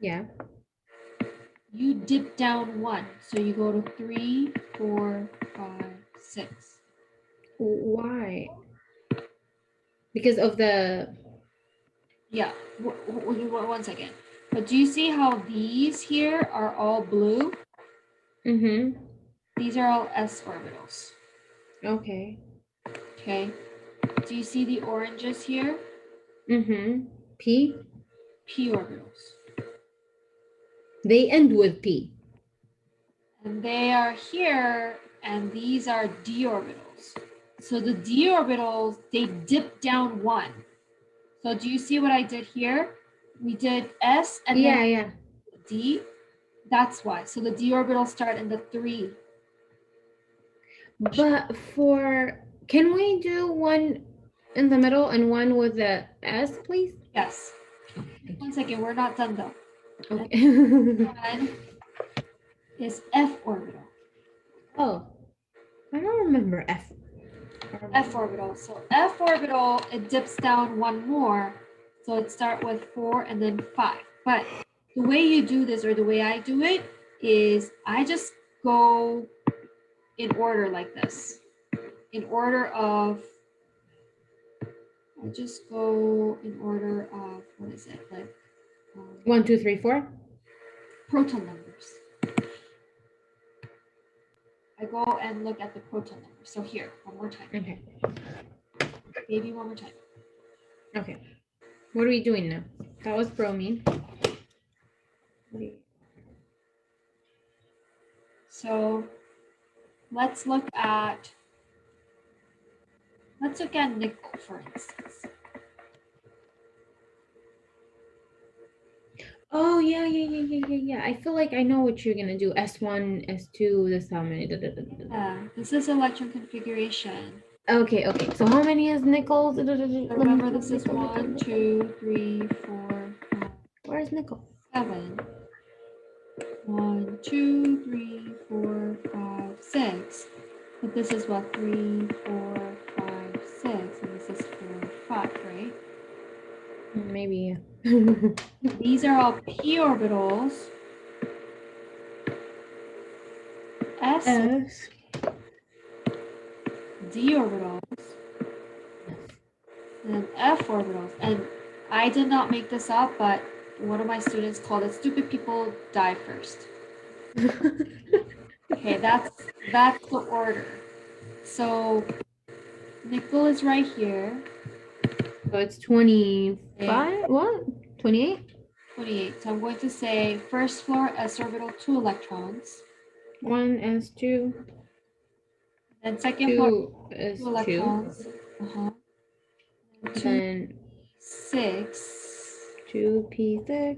Yeah. You dip down 1. So you go to 3, 4, 5, 6. Why? Because of the. Yeah, 1 second. But do you see how these here are all blue? These are all s orbitals. Okay. Okay. Do you see the oranges here? P? P orbitals. They end with P. And they are here, and these are d orbitals. So the d orbitals, they dip down 1. So do you see what I did here? We did s and then d. That's why. So the d orbitals start in the 3. But can we do one in the middle and one with the S, please? Yes. 1 second, we're not done though. Okay. One is f orbital. Oh, I don't remember F. F orbital. So f orbital, it dips down 1 more. So it starts with 4 and then 5. But the way you do this, or the way I do it, is I just go in order like this. In order of, I just go in order of, what is it? Like 1, 2, 3, 4? Proton numbers. I go and look at the proton numbers. So here, one more time. Okay. Maybe one more time. Okay. What are we doing now? That was bromine. So let's look at nickel, for instance. Oh yeah. I feel like I know what you're gonna do. S1, S2, this how many? Yeah, this is electron configuration. Okay. So how many is nickels? Remember, this is 1, 2, 3, 4, 5. Where's nickel? 7. 1, 2, 3, 4, 5, 6. But this is what? 3, 4, 5, 6. And this is 4, 5, right? Maybe. These are all p orbitals. S, d orbitals, and then f orbitals. And I did not make this up, but one of my students called it "stupid people die first." Okay, that's the order. So nickel is right here. So it's 25. What? 28? 28. So I'm going to say first floor s orbital 2 electrons. 1 S2. Then second floor 2 2 S2. electrons. Then 6. 2p6.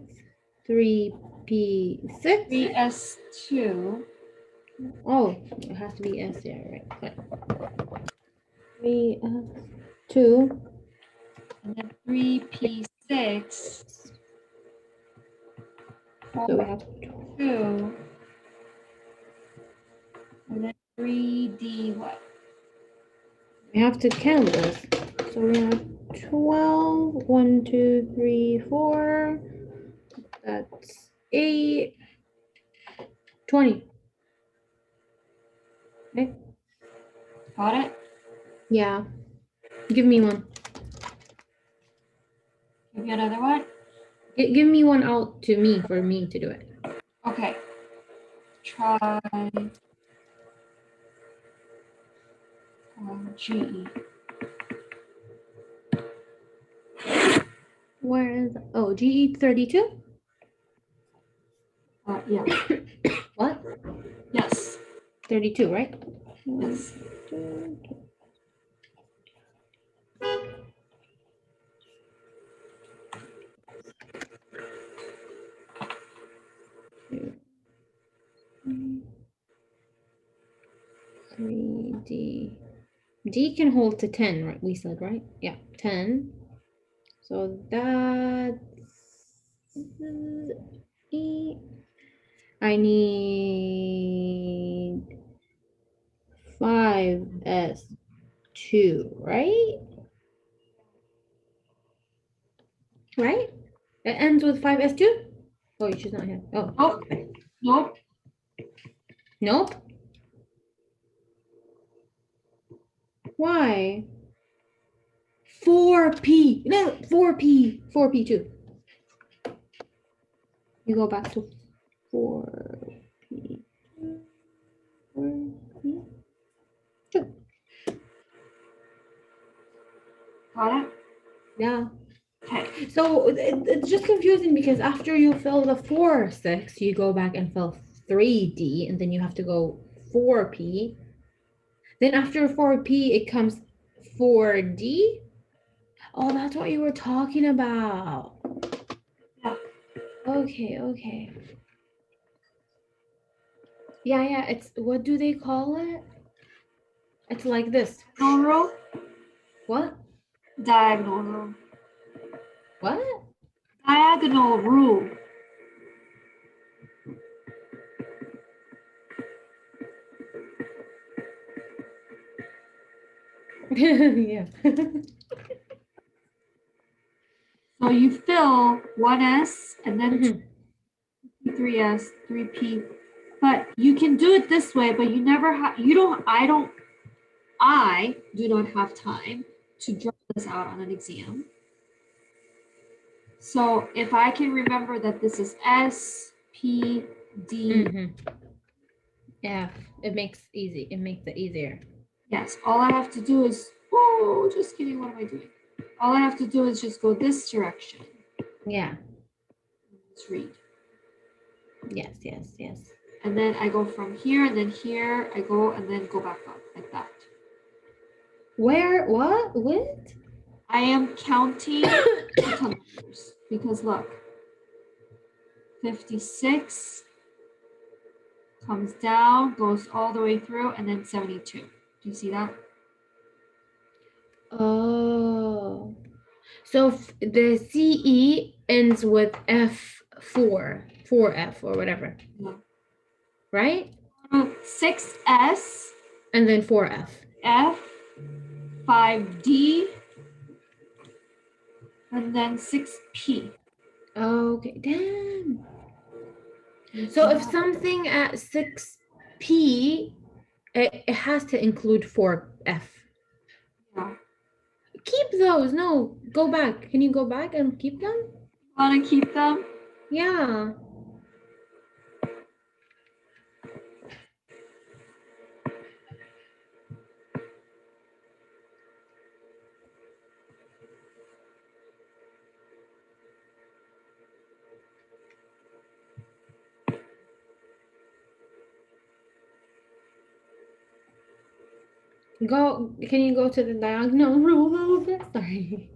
3p6. 3s2. Oh, it has to be S there, right? But 3s2. And then 3p6. So we have 2. And then 3d what? We have to count this. So we have 12. 1, 2, 3, 4. That's 8. 20. Okay. Got it? Yeah. Give me one. Give you another one? Give me one out to me for me to do it. Okay. Try GE. Where is GE 32? Yeah. What? Yes. 32, right? Yes. 3D. D can hold to 10, right? We said, right? Yeah, 10. So that's E. I need 5s2, right? Right? It ends with 5s2? Oh, she's not here. Oh. Nope. Nope. Nope. Why? 4p. No, 4p. 4p2. You go back to 4p. 4p2. Got it? Yeah. Okay. So it's just confusing because after you fill the 4, 6, you go back and fill 3d, and then you have to go 4p. Then after 4p, it comes 4d. Oh, that's what you were talking about. Yeah. Okay. Yeah, it's, what do they call it? It's like this. Diagonal rule? What? Diagonal rule. What? Diagonal rule. Yeah. So you fill 1s and then 3s, 3p. But you can do it this way, but you never have, I do not have time to draw this out on an exam. So if I can remember that this is S, P, D. Yeah, it makes it easier. Yes, all I have to do is, just kidding, what am I doing? All I have to do is just go this direction. Yeah. Let's read. Yes. And then I go from here and then here, I go and then go back up like that. Where? What? What? I am counting to numbers because look, 56 comes down, goes all the way through, and then 72. Do you see that? Oh. So the CE ends with F4, 4F or whatever, Yeah. right? 6S, And then 4F. F, 5D, and then 6P. Okay, damn. So if something at 6P, it has to include 4F. Yeah. Keep those. No, go back. Can you go back and keep them? Want to keep them? Yeah. Go. Can you go to the diagonal rule a little bit? Sorry.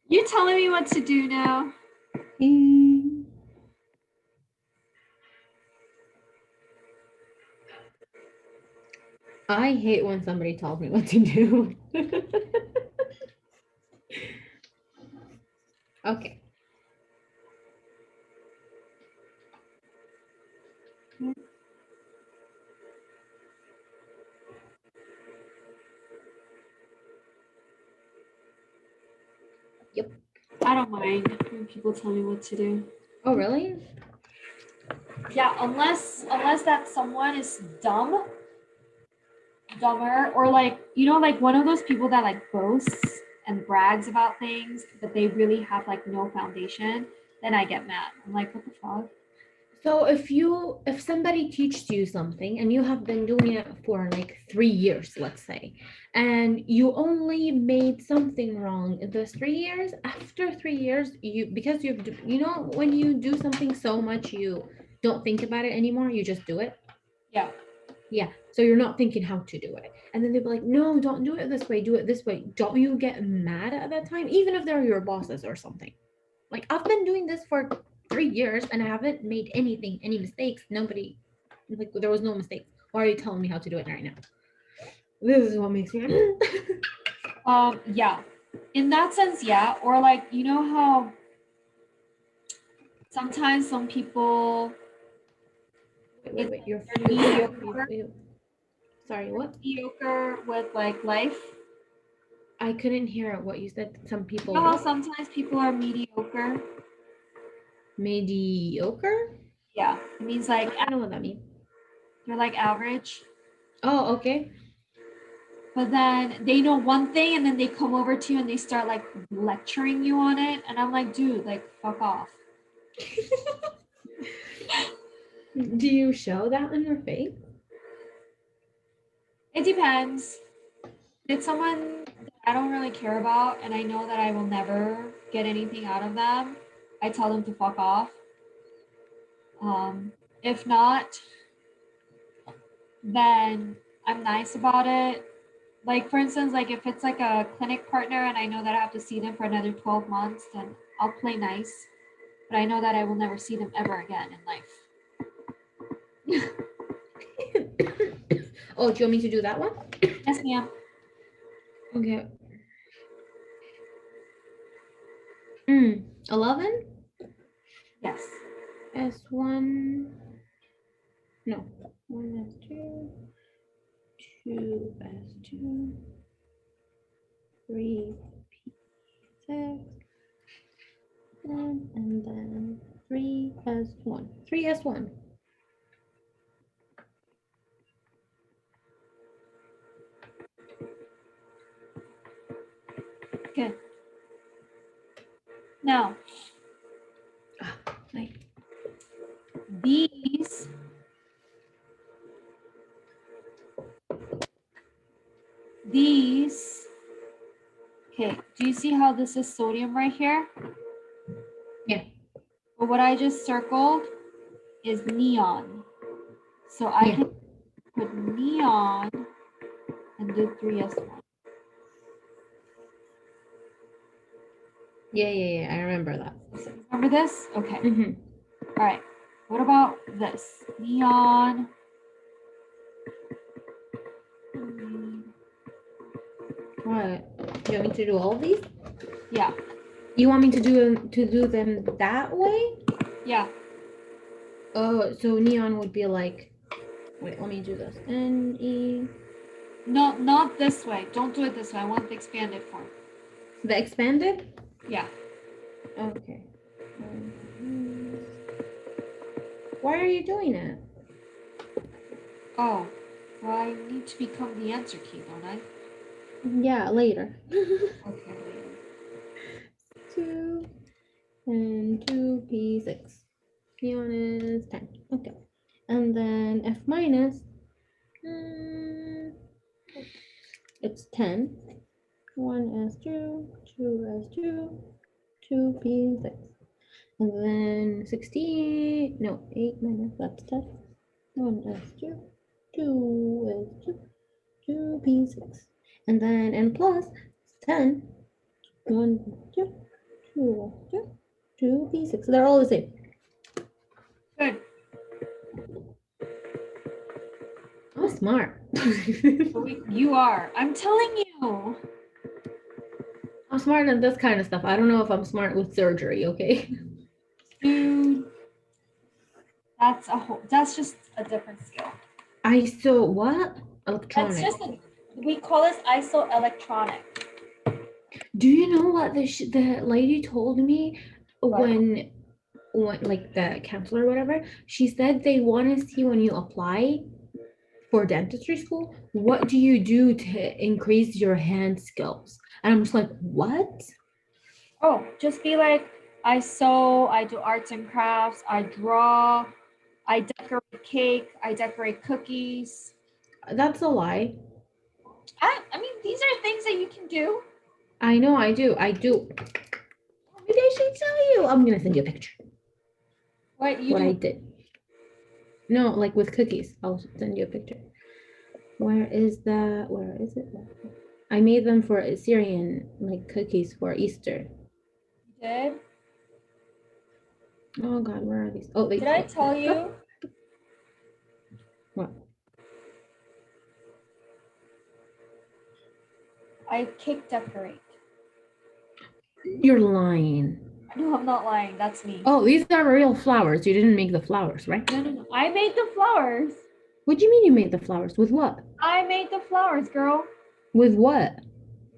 You telling me what to do now? I hate when somebody tells me what to do. Okay. Yep. I don't mind when people tell me what to do. Oh, really? Yeah, unless that someone is dumber, or like, you know, like one of those people that like boasts and brags about things, but they really have like no foundation, then I get mad. I'm like, what the fuck? So if somebody teaches you something and you have been doing it for like 3 years, let's say, and you only made something wrong in those 3 years, after 3 years, because when you do something so much, you don't think about it anymore, you just do it. Yeah. Yeah. So you're not thinking how to do it. And then they'll be like, no, don't do it this way, do it this way. Don't you get mad at that time, even if they're your bosses or something? Like, I've been doing this for 3 years and I haven't made any mistakes. Nobody, like, there was no mistake. Why are you telling me how to do it right now? This is what makes me. Yeah. In that sense, yeah. Or like, you know how sometimes some people Wait. You're mediocre, sorry, what? mediocre with like life. I couldn't hear what you said. Some You people know how what? sometimes people are mediocre? Mediocre? Yeah. It means like I don't know what that means. they're like average. Oh, okay. But then they know one thing and then they come over to you and they start like lecturing you on it. And I'm like, dude, like, fuck off. Do you show that on your face? It depends. It's someone that I don't really care about and I know that I will never get anything out of them. I tell them to fuck off. If not, then I'm nice about it. Like, for instance, like if it's like a clinic partner and I know that I have to see them for another 12 months, then I'll play nice. But I know that I will never see them ever again in life. Oh, do you want me to do that one? Yes, ma'am. Okay. 11? Yes. S1. No. 1 S2. 2 S2. 3 P6. And then 3 S1. 3 S1. Good. Now, Nice. these okay, do you see how this is sodium right here? Yeah. But what I just circled, is neon. So I Yeah. can put neon and do 3s1. Yeah. I remember that. Remember this? Okay. Mm-hmm. All right. What about this? Neon. What? You want me to do all of these? Yeah. You want me to do them that way? Yeah. Oh, so neon would be like. Wait, let me do this. NE. No, not this way. Don't do it this way. I want the expanded form. The expanded? Yeah. Okay. Why are you doing it? Oh, well, I need to become the answer key, don't I? Yeah, later. Okay. 2 and 2p6. Neon is 10. Okay. And then F minus. It's 10. 1s2, 2s2, 2p6. And then 16. No, 8 minus. That's 10. 1s2, 2s2, 2p6. And then n plus 10. 1, 2, 2, 2p6. They're all the same. Good. I'm smart. You are. I'm telling you. I'm smart at this kind of stuff. I don't know if I'm smart with surgery, okay? Dude. That's just a different skill. ISO what? That's Electronic. just we call this isoelectronic. Do you know what the lady told me when like the counselor or whatever? She said they want to see when you apply for dentistry school, what do you do to increase your hand skills? And I'm just like, what? Oh, just be like, I sew, I do arts and crafts, I draw, I decorate cake, I decorate cookies. That's a lie. I mean, these are things that you can do. I know I do. Maybe I should tell you. I'm gonna send you a picture. What you What do? I did. No, like with cookies. I'll send you a picture. Where is that? Where is it? I made them for Syrian like cookies for Easter. You did? Oh God, where are these? Oh, Did I tell you? What? I cake decorate. You're lying. No, I'm not lying. That's me. Oh, these are real flowers. You didn't make the flowers, right? No. I made the flowers. What do you mean you made the flowers? With what? I made the flowers, girl. With what?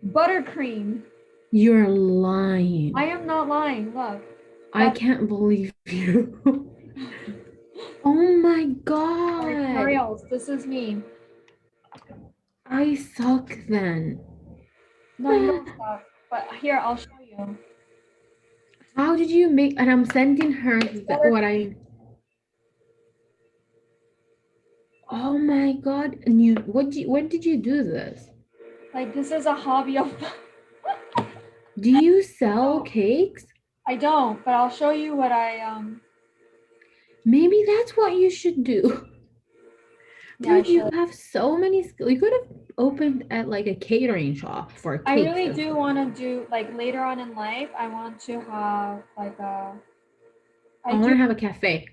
Buttercream. You're lying. I am not lying. Look. I can't believe you. Oh my God. Tutorials. This is me. I suck then. No, you don't suck. But here, I'll show you. How did you make? And I'm sending her what I. Oh my God! And you, when did you do this? Like, this is a hobby of. Do you sell cakes? I don't, but I'll show you what I Maybe that's what you should do. Yeah, Dude, you have so many skills. You could have opened at like a catering shop for cakes. I really do want to do like later on in life. I want to have like a. I want to have a cafe.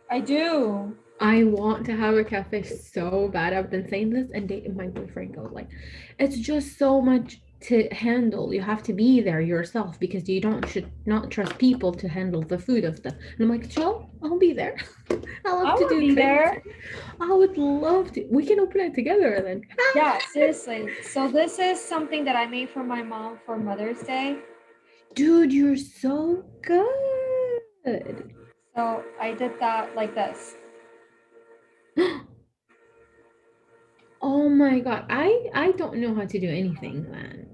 I do. I want to have a cafe so bad. I've been saying this and dating my boyfriend goes like, it's just so much to handle. You have to be there yourself because you should not trust people to handle the food and stuff. And I'm like, Joe, I'll be there. I love to do be there. I would love to. We can open it together then. Yeah, seriously. So this is something that I made for my mom for Mother's Day. Dude, you're so good. So I did that like this. Oh my God. I don't know how to do anything, man.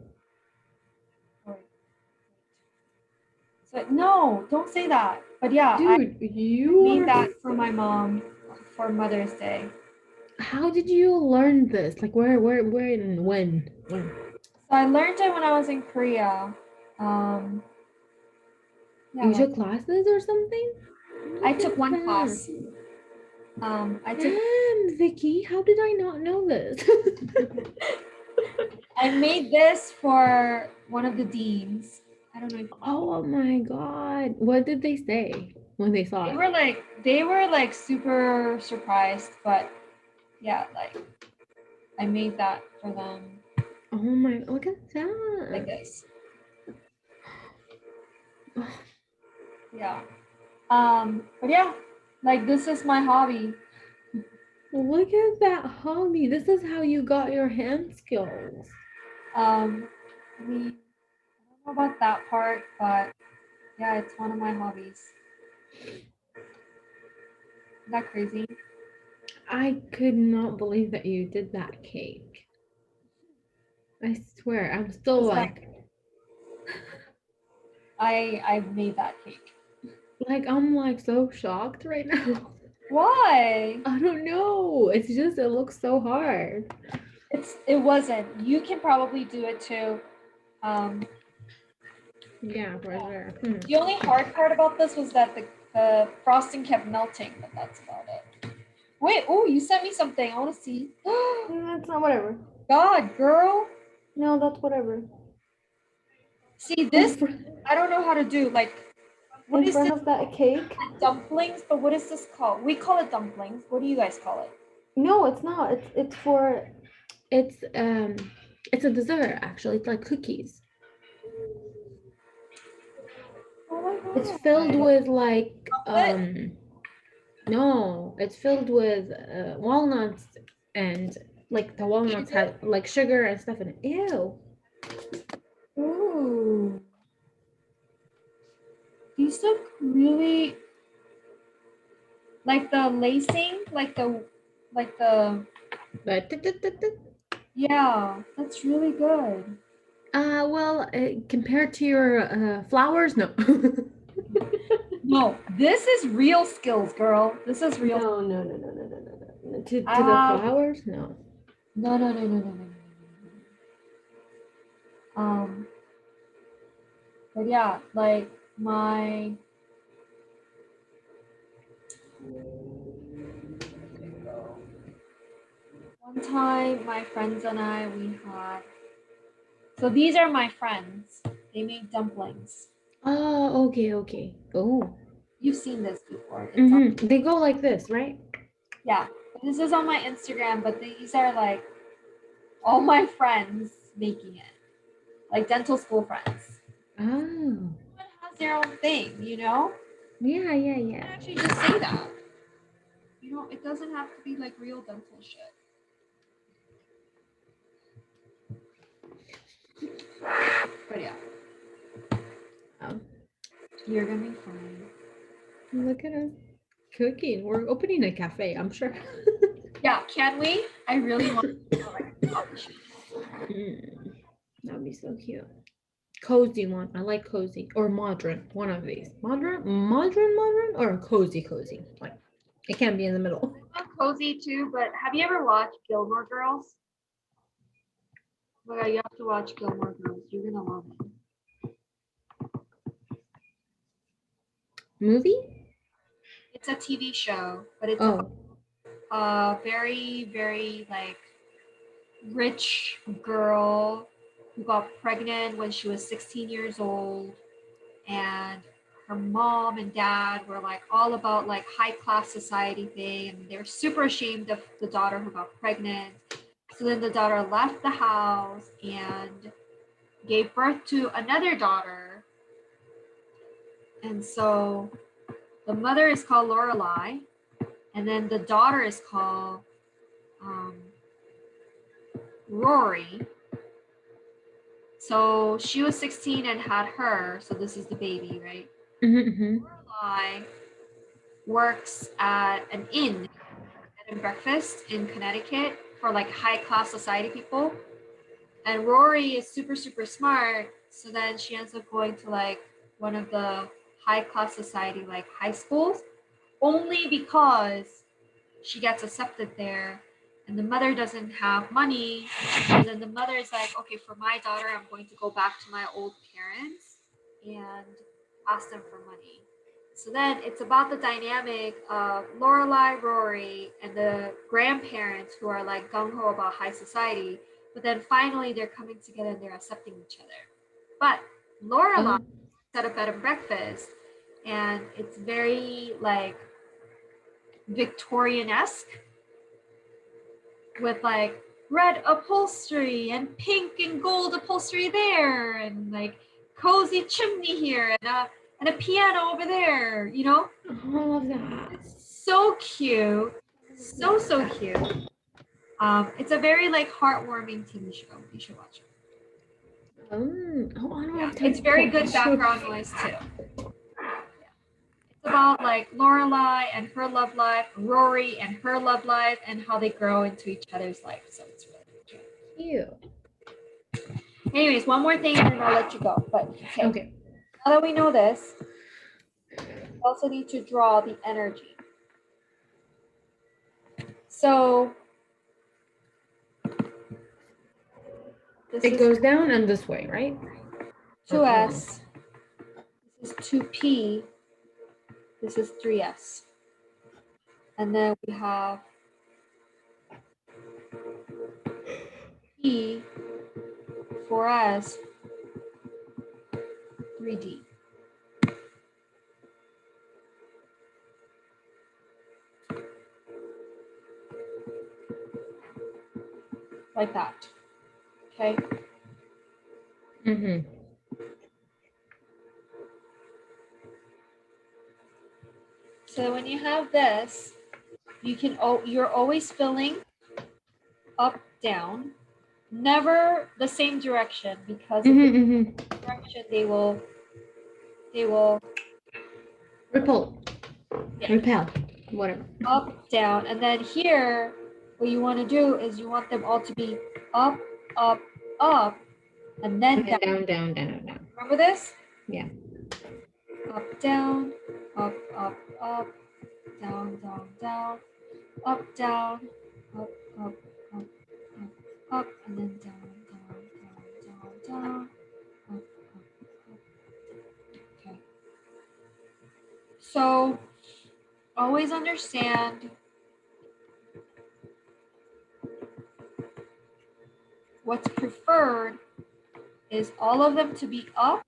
So no, don't say that. But yeah, dude, you made that for my mom for Mother's Day. How did you learn this? Like where and when? So I learned it when I was in Korea. You took classes or something? I Look took at one that. class. I took. Damn, Vicky, how did I not know this? I made this for one of the deans. I don't know if Oh my god. What did they say when they saw it? they were like super surprised, but yeah, like I made that for them Oh my, look at like that. this. Oh, Yeah. But yeah, like this is my hobby. look at that hobby. This is how you got your hand skills. I mean, I don't know about that part, but yeah, it's one of my hobbies. Isn't that crazy? I could not believe that you did that cake. I swear, I'm still It's like I've made that cake. I'm like so shocked right now. Why? I don't know. It's just it looks so hard. It wasn't. You can probably do it too. Um, Yeah, for sure. the only hard part about this was that the frosting kept melting, but that's about it. Wait, oh, you sent me something. I want to see. That's not whatever. God, girl. No, that's whatever. See In, this? fr- I don't know how to do. Like, what in is front this? of that cake? Dumplings? But what is this called? We call it dumplings. What do you guys call it? No, it's not. It's for it's it's a dessert actually. It's like cookies. Oh my It's god. filled with like Chocolate? no, it's filled with walnuts and like the walnuts have like sugar and stuff in it. Ew. Ooh. These look really like the lacing, like the But yeah, that's really good. well, compared to your flowers, no. No, this is real skills, girl. This is real. No, no, no, no, no, no, no, no. I To the have flowers, no. no, no, no, no, no, no, no, no, no. But yeah, like my one time, my friends and I, we had. So these are my friends. They make dumplings. Oh, okay, okay. Oh. You've seen this before. It's on, Mm-hmm. They go like this, right? yeah. This is on my Instagram, but these are like all my friends making it, like dental school friends. Oh. Everyone has their own thing, you know. Yeah, yeah, You yeah. can actually just say that. You know, it doesn't have to be like real dental shit. But yeah, Oh, you're gonna be fine. look at us cooking. We're opening a cafe, I'm sure. Yeah, can we? I really want like a coffee shop. That would be so cute. Cozy one. I like cozy or modern. One of these. Modern, or cozy. Like it can't be in the middle. I'm cozy too, but have you ever watched Gilmore Girls? Well, you have to watch Gilmore Girls. You're gonna love it. Movie? It's a TV show, but it's about Oh. a very, very like rich girl who got pregnant when she was 16 years old, and her mom and dad were like all about like high class society thing, and they're super ashamed of the daughter who got pregnant. So then the daughter left the house and gave birth to another daughter, and so the mother is called Lorelai, and then the daughter is called um, Rory. So she was 16 and had her. So this is the baby, right? Mm-hmm. Lorelai works at an inn, bed and breakfast in Connecticut for like high class society people. And Rory is super, super smart. So then she ends up going to like one of the high class society, like high schools, only because she gets accepted there, and the mother doesn't have money. And then the mother is like, okay, for my daughter, I'm going to go back to my old parents and ask them for money. So then it's about the dynamic of Lorelai, Rory, and the grandparents who are like gung ho about high society, but then finally they're coming together and they're accepting each other. But Lorelai at a bed and breakfast, and it's very like Victorian-esque with like red upholstery and pink and gold upholstery there, and like cozy chimney here, and a piano over there, you know? I love that. It's so cute. So cute. It's a very like heartwarming TV show. You should watch it. I don't have time It's to very watch good background noise too. It's about like Lorelai and her love life, Rory and her love life, and how they grow into each other's life. So it's really cute. Anyways, one more thing and then I'll let you go. But okay. Now that we know this, we also need to draw the energy. So it goes down and this way, right? 2S. This is 2P. This is 3S. And then we have P, 4S, 3D. Like that. Okay? Mm-hmm. So when you have this, you're always filling up, down, never the same direction, because if it's the direction they will repel, whatever. Up, down, and then here, what you want to do is you want them all to be up, up, up, and then down. Down. Remember this? Yeah. Up, down, up, down, up, down, up, and then down, up. Okay. So always understand what's preferred is all of them to be up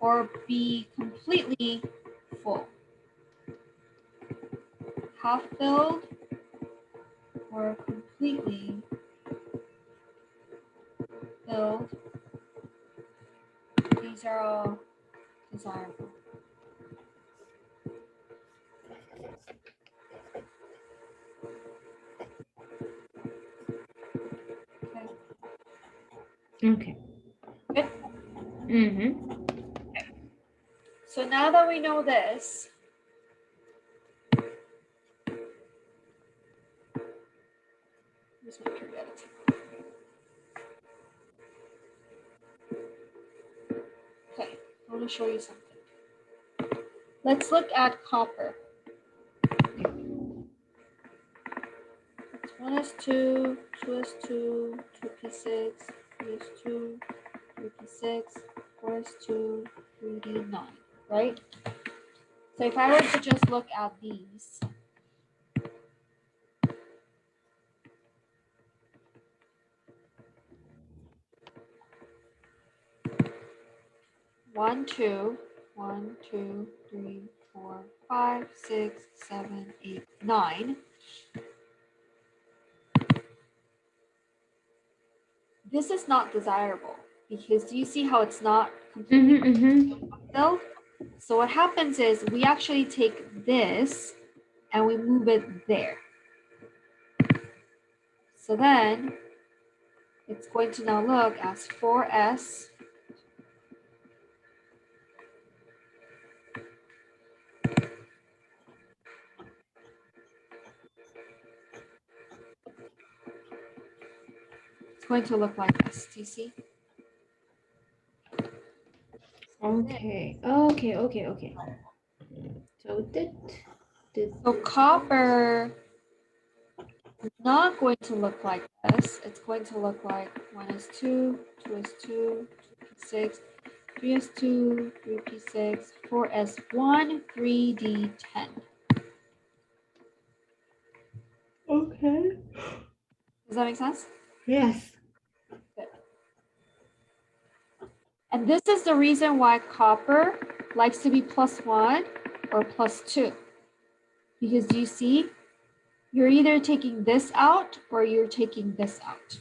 or be completely full. Half filled or completely filled. These are all desirable. Okay. Good. Mm-hmm. So now that we know this, just make sure that it's okay. I want to show you something. Let's look at copper. It's 1s2, 2s2, 2p6, 3s2, 3p6, 4s2, 3d9, right? So if I were to just look at these, one, two, 3, 4, 5, 6, 7, 8, 9. This is not desirable because do you see how it's not completely filled? So what happens is we actually take this and we move it there. So then it's going to now look as 4S it's going to look like this. Do you see? Okay. So so copper is not going to look like this. It's going to look like 1s2, 2s2, 2p6, 3s2, 3p6, 4s1, 3d10. Okay. Does that make sense? Yes. Good. And this is the reason why copper likes to be +1 or +2. Because do you see, you're either taking this out or you're taking this out.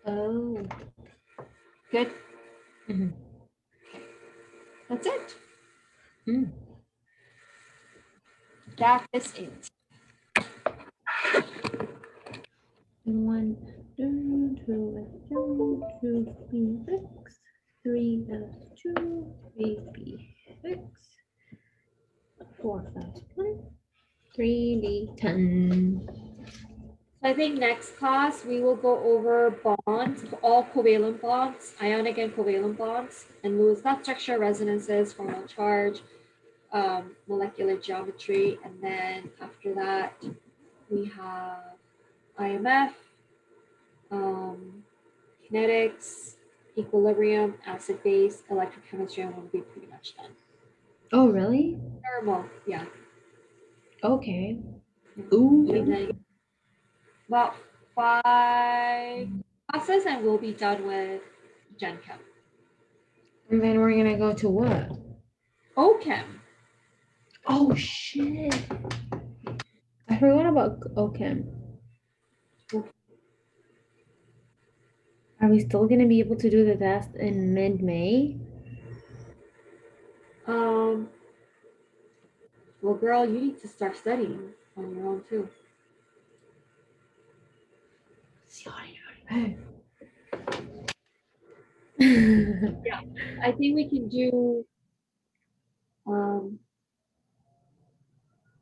Oh. Good? Mm-hmm. Okay. That's it. Mm. That is it. 1, 2, 2, 2, 2, 3, 2, 3, 6, 4, 5, 1, 3d10. So I think next class we will go over bonds, all covalent bonds, ionic and covalent bonds, and Lewis dot structure, resonances, formal charge, molecular geometry, and then after that we have IMF, kinetics, equilibrium, acid base, electrochemistry, and we'll be pretty much done. Oh, really? Thermal, yeah. Okay. Ooh. And then about 5 classes and we'll be done with Gen Chem. And then we're gonna go to what? OChem. Oh shit. I forgot about OChem. Are we still gonna be able to do the test in mid-May? Well, girl, you need to start studying on your own too. Yeah, I think we can do.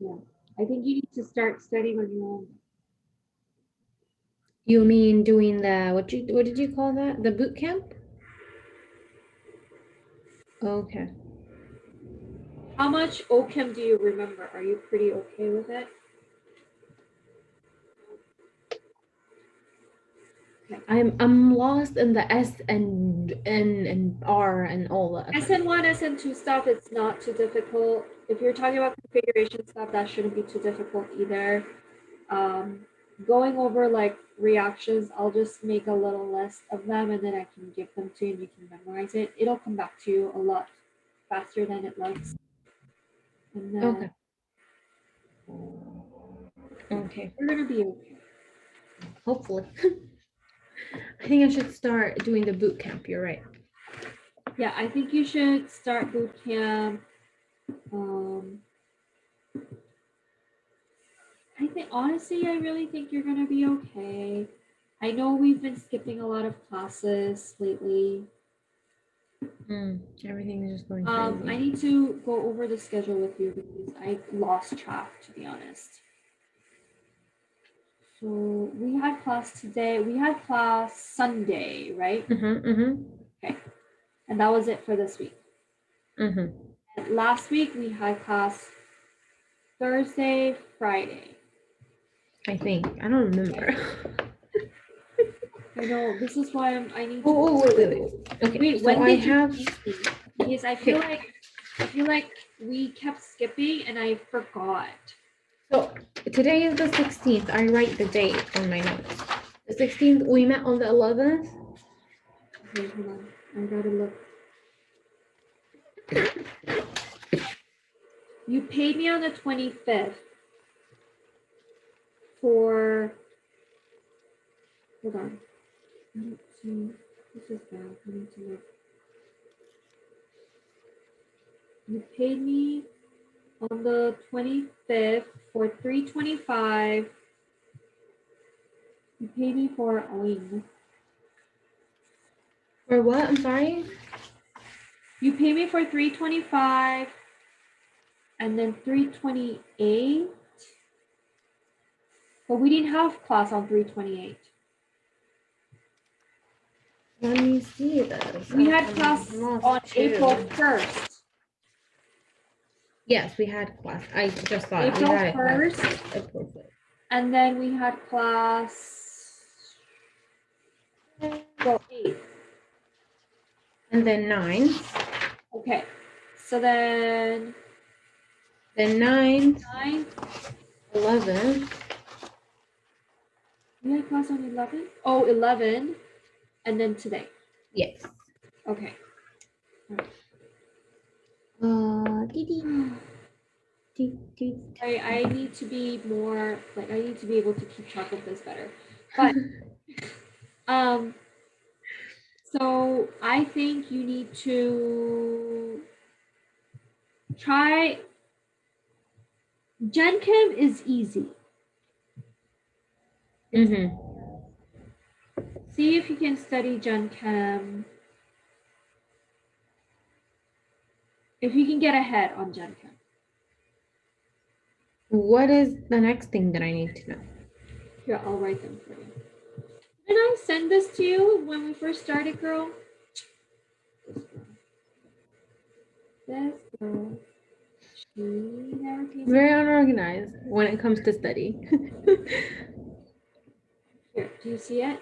Yeah, I think you need to start studying on your own. You mean doing the what did you call that? The boot camp? Okay. How much OChem do you remember? Are you pretty okay with it? Okay. I'm lost in the S and N and R and all that. SN1, SN2 stuff, it's not too difficult. If you're talking about configuration stuff, that shouldn't be too difficult either. Going over like reactions, I'll just make a little list of them and then I can give them to you and you can memorize it. It'll come back to you a lot faster than it looks. And then Okay. Okay. we're gonna be okay. Hopefully. I think I should start doing the boot camp. You're right. Yeah, I think you should start boot camp. I think honestly, I really think you're gonna be okay. I know we've been skipping a lot of classes lately. Everything is just going crazy. I need to go over the schedule with you because I lost track, to be honest. So we had class today. We had class Sunday, right? Okay, and that was it for this week. And last week we had class Thursday, Friday. I think I don't remember. I know this is why I need to. Oh wait. Okay. Wait, So when I did have. You teach me? Because I feel like we kept skipping and I forgot. So today is the 16th. I write the date on my notes. The 16th. We met on the 11th. Okay, hold on. I gotta look. You paid me on the 25th for. Hold on. I don't see. This is bad. I need to look. You paid me on the 25th for 325. You paid me for a wing. For what? I'm sorry. You paid me for 325 and then 328. But we didn't have class on 328. Let me see this. We had class on April 1st. Yes, we had class. I just thought April we had 1st. April 1st. And then we had class April 8th. And then 9. Okay. So then Then 9, 9. 11. You had class on 11? Oh, 11. And then today. Yes. Okay. Dee, dee. I need to be more, like, I need to be able to keep track of this better. But, um, so I think you need to try. Gen Chem is easy. Mm-hmm. See if you can study Gen Chem. If you can get ahead on Gen Chem. What is the next thing that I need to know? Here, I'll write them for you. Did I send this to you when we first started, girl? This girl. She never pays Very unorganized when it comes to study. Here, do you see it?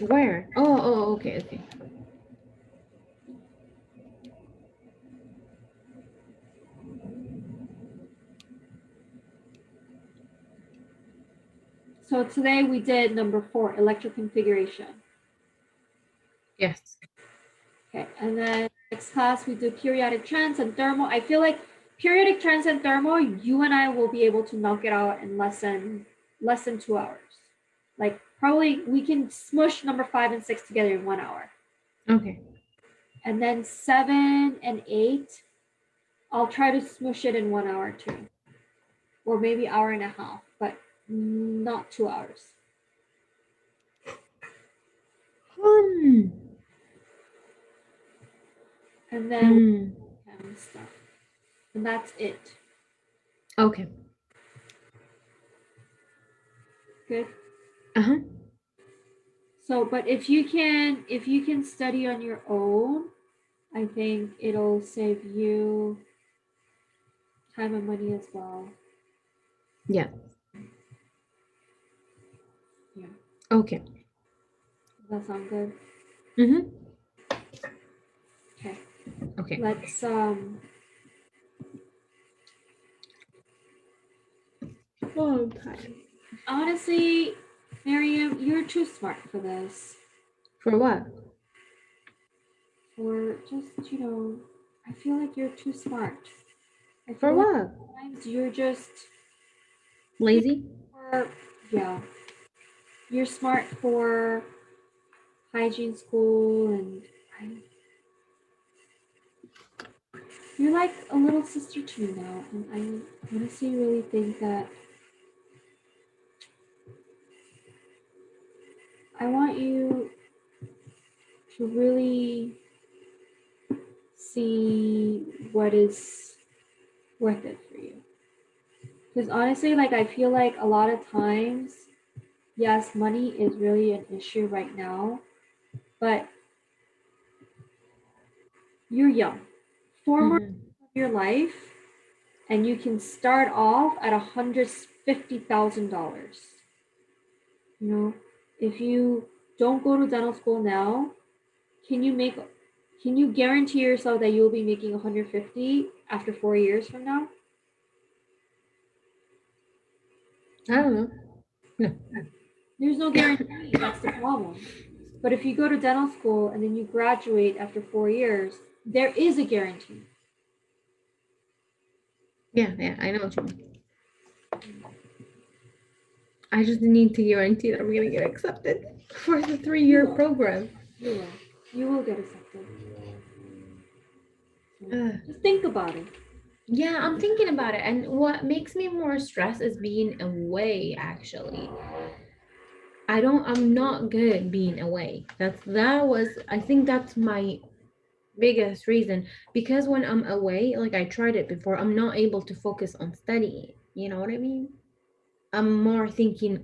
Where? Oh, okay. So today we did number 4, electric configuration. Yes. Okay, and then next class we do periodic trends and thermal. I feel like periodic trends and thermal, you and I will be able to knock it out in less than 2 hours. Like probably we can smush number 5 and 6 together in 1 hour. Okay. And then 7 and 8, I'll try to smush it in 1 hour too. Or maybe hour and a half, but not 2 hours. And then stuff. And that's it. Okay. Good. Uh-huh. So, but if you can study on your own, I think it'll save you time and money as well. Yeah. Yeah. Okay. Does that sound good? Mm-hmm. Okay. Okay. Let's Oh, I'm tired. honestly, Mariam, you're too smart for this. For what? For just, I feel like you're too smart. I For feel like what? sometimes you're just Lazy? yeah. You're smart for hygiene school and you're like a little sister to me now, and I honestly really think that I want you to really see what is worth it for you. Because honestly, like I feel like a lot of times, yes, money is really an issue right now, but you're young. 4 more Mm-hmm. of your life, and you can start off at $150,000. If you don't go to dental school now, can you guarantee yourself that you'll be making 150 after 4 years from now? I don't know. No. There's no guarantee. That's the problem. But if you go to dental school and then you graduate after 4 years, there is a guarantee. Yeah, I know what you mean. I just need to guarantee that I'm gonna get accepted for the 3-year program. You will. You will get accepted. Uh, Just think about it. yeah, I'm thinking about it. And what makes me more stressed is being away, actually. I'm not good being away. I think that's my biggest reason. Because when I'm away, like I tried it before, I'm not able to focus on studying. You know what I mean? I'm more thinking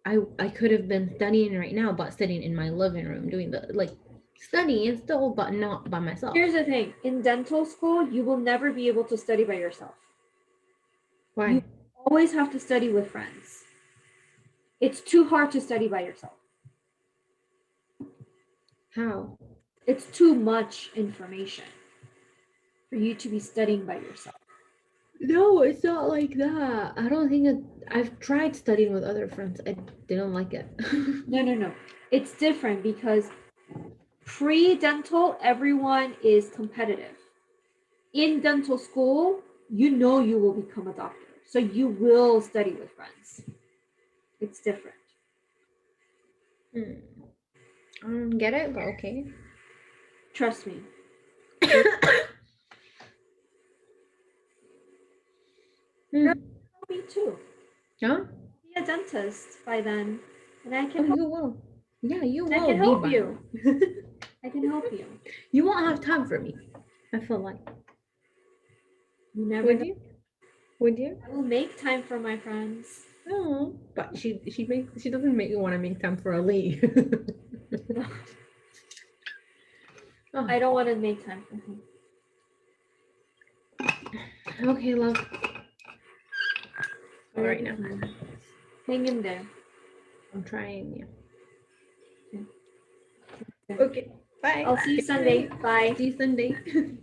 I could have been studying right now, but sitting in my living room doing the like studying still, but not by myself. Here's the thing. In dental school, you will never be able to study by yourself. Why? You always have to study with friends. It's too hard to study by yourself. How? It's too much information for you to be studying by yourself. No, it's not like that. I don't think I've tried studying with other friends. I didn't like it. No. It's different because pre-dental, everyone is competitive. In dental school, you know you will become a doctor. So you will study with friends. It's different. I don't get it, but okay. Trust me. Girl, Hmm. me too. Huh? Be a dentist by then. And I Oh, can help, you will. Yeah, you I will can be help by you. then. I can help you. You won't have time for me. I feel like. You never Would know. you? Would you? I will make time for my friends. No, but she doesn't make you want to make time for a leave. I Oh, don't want to make time for him. okay, love. All right now. Hang in there. I'm trying. Yeah. Okay. Okay. Bye. I'll see you Good Sunday. night. Bye. See you Sunday.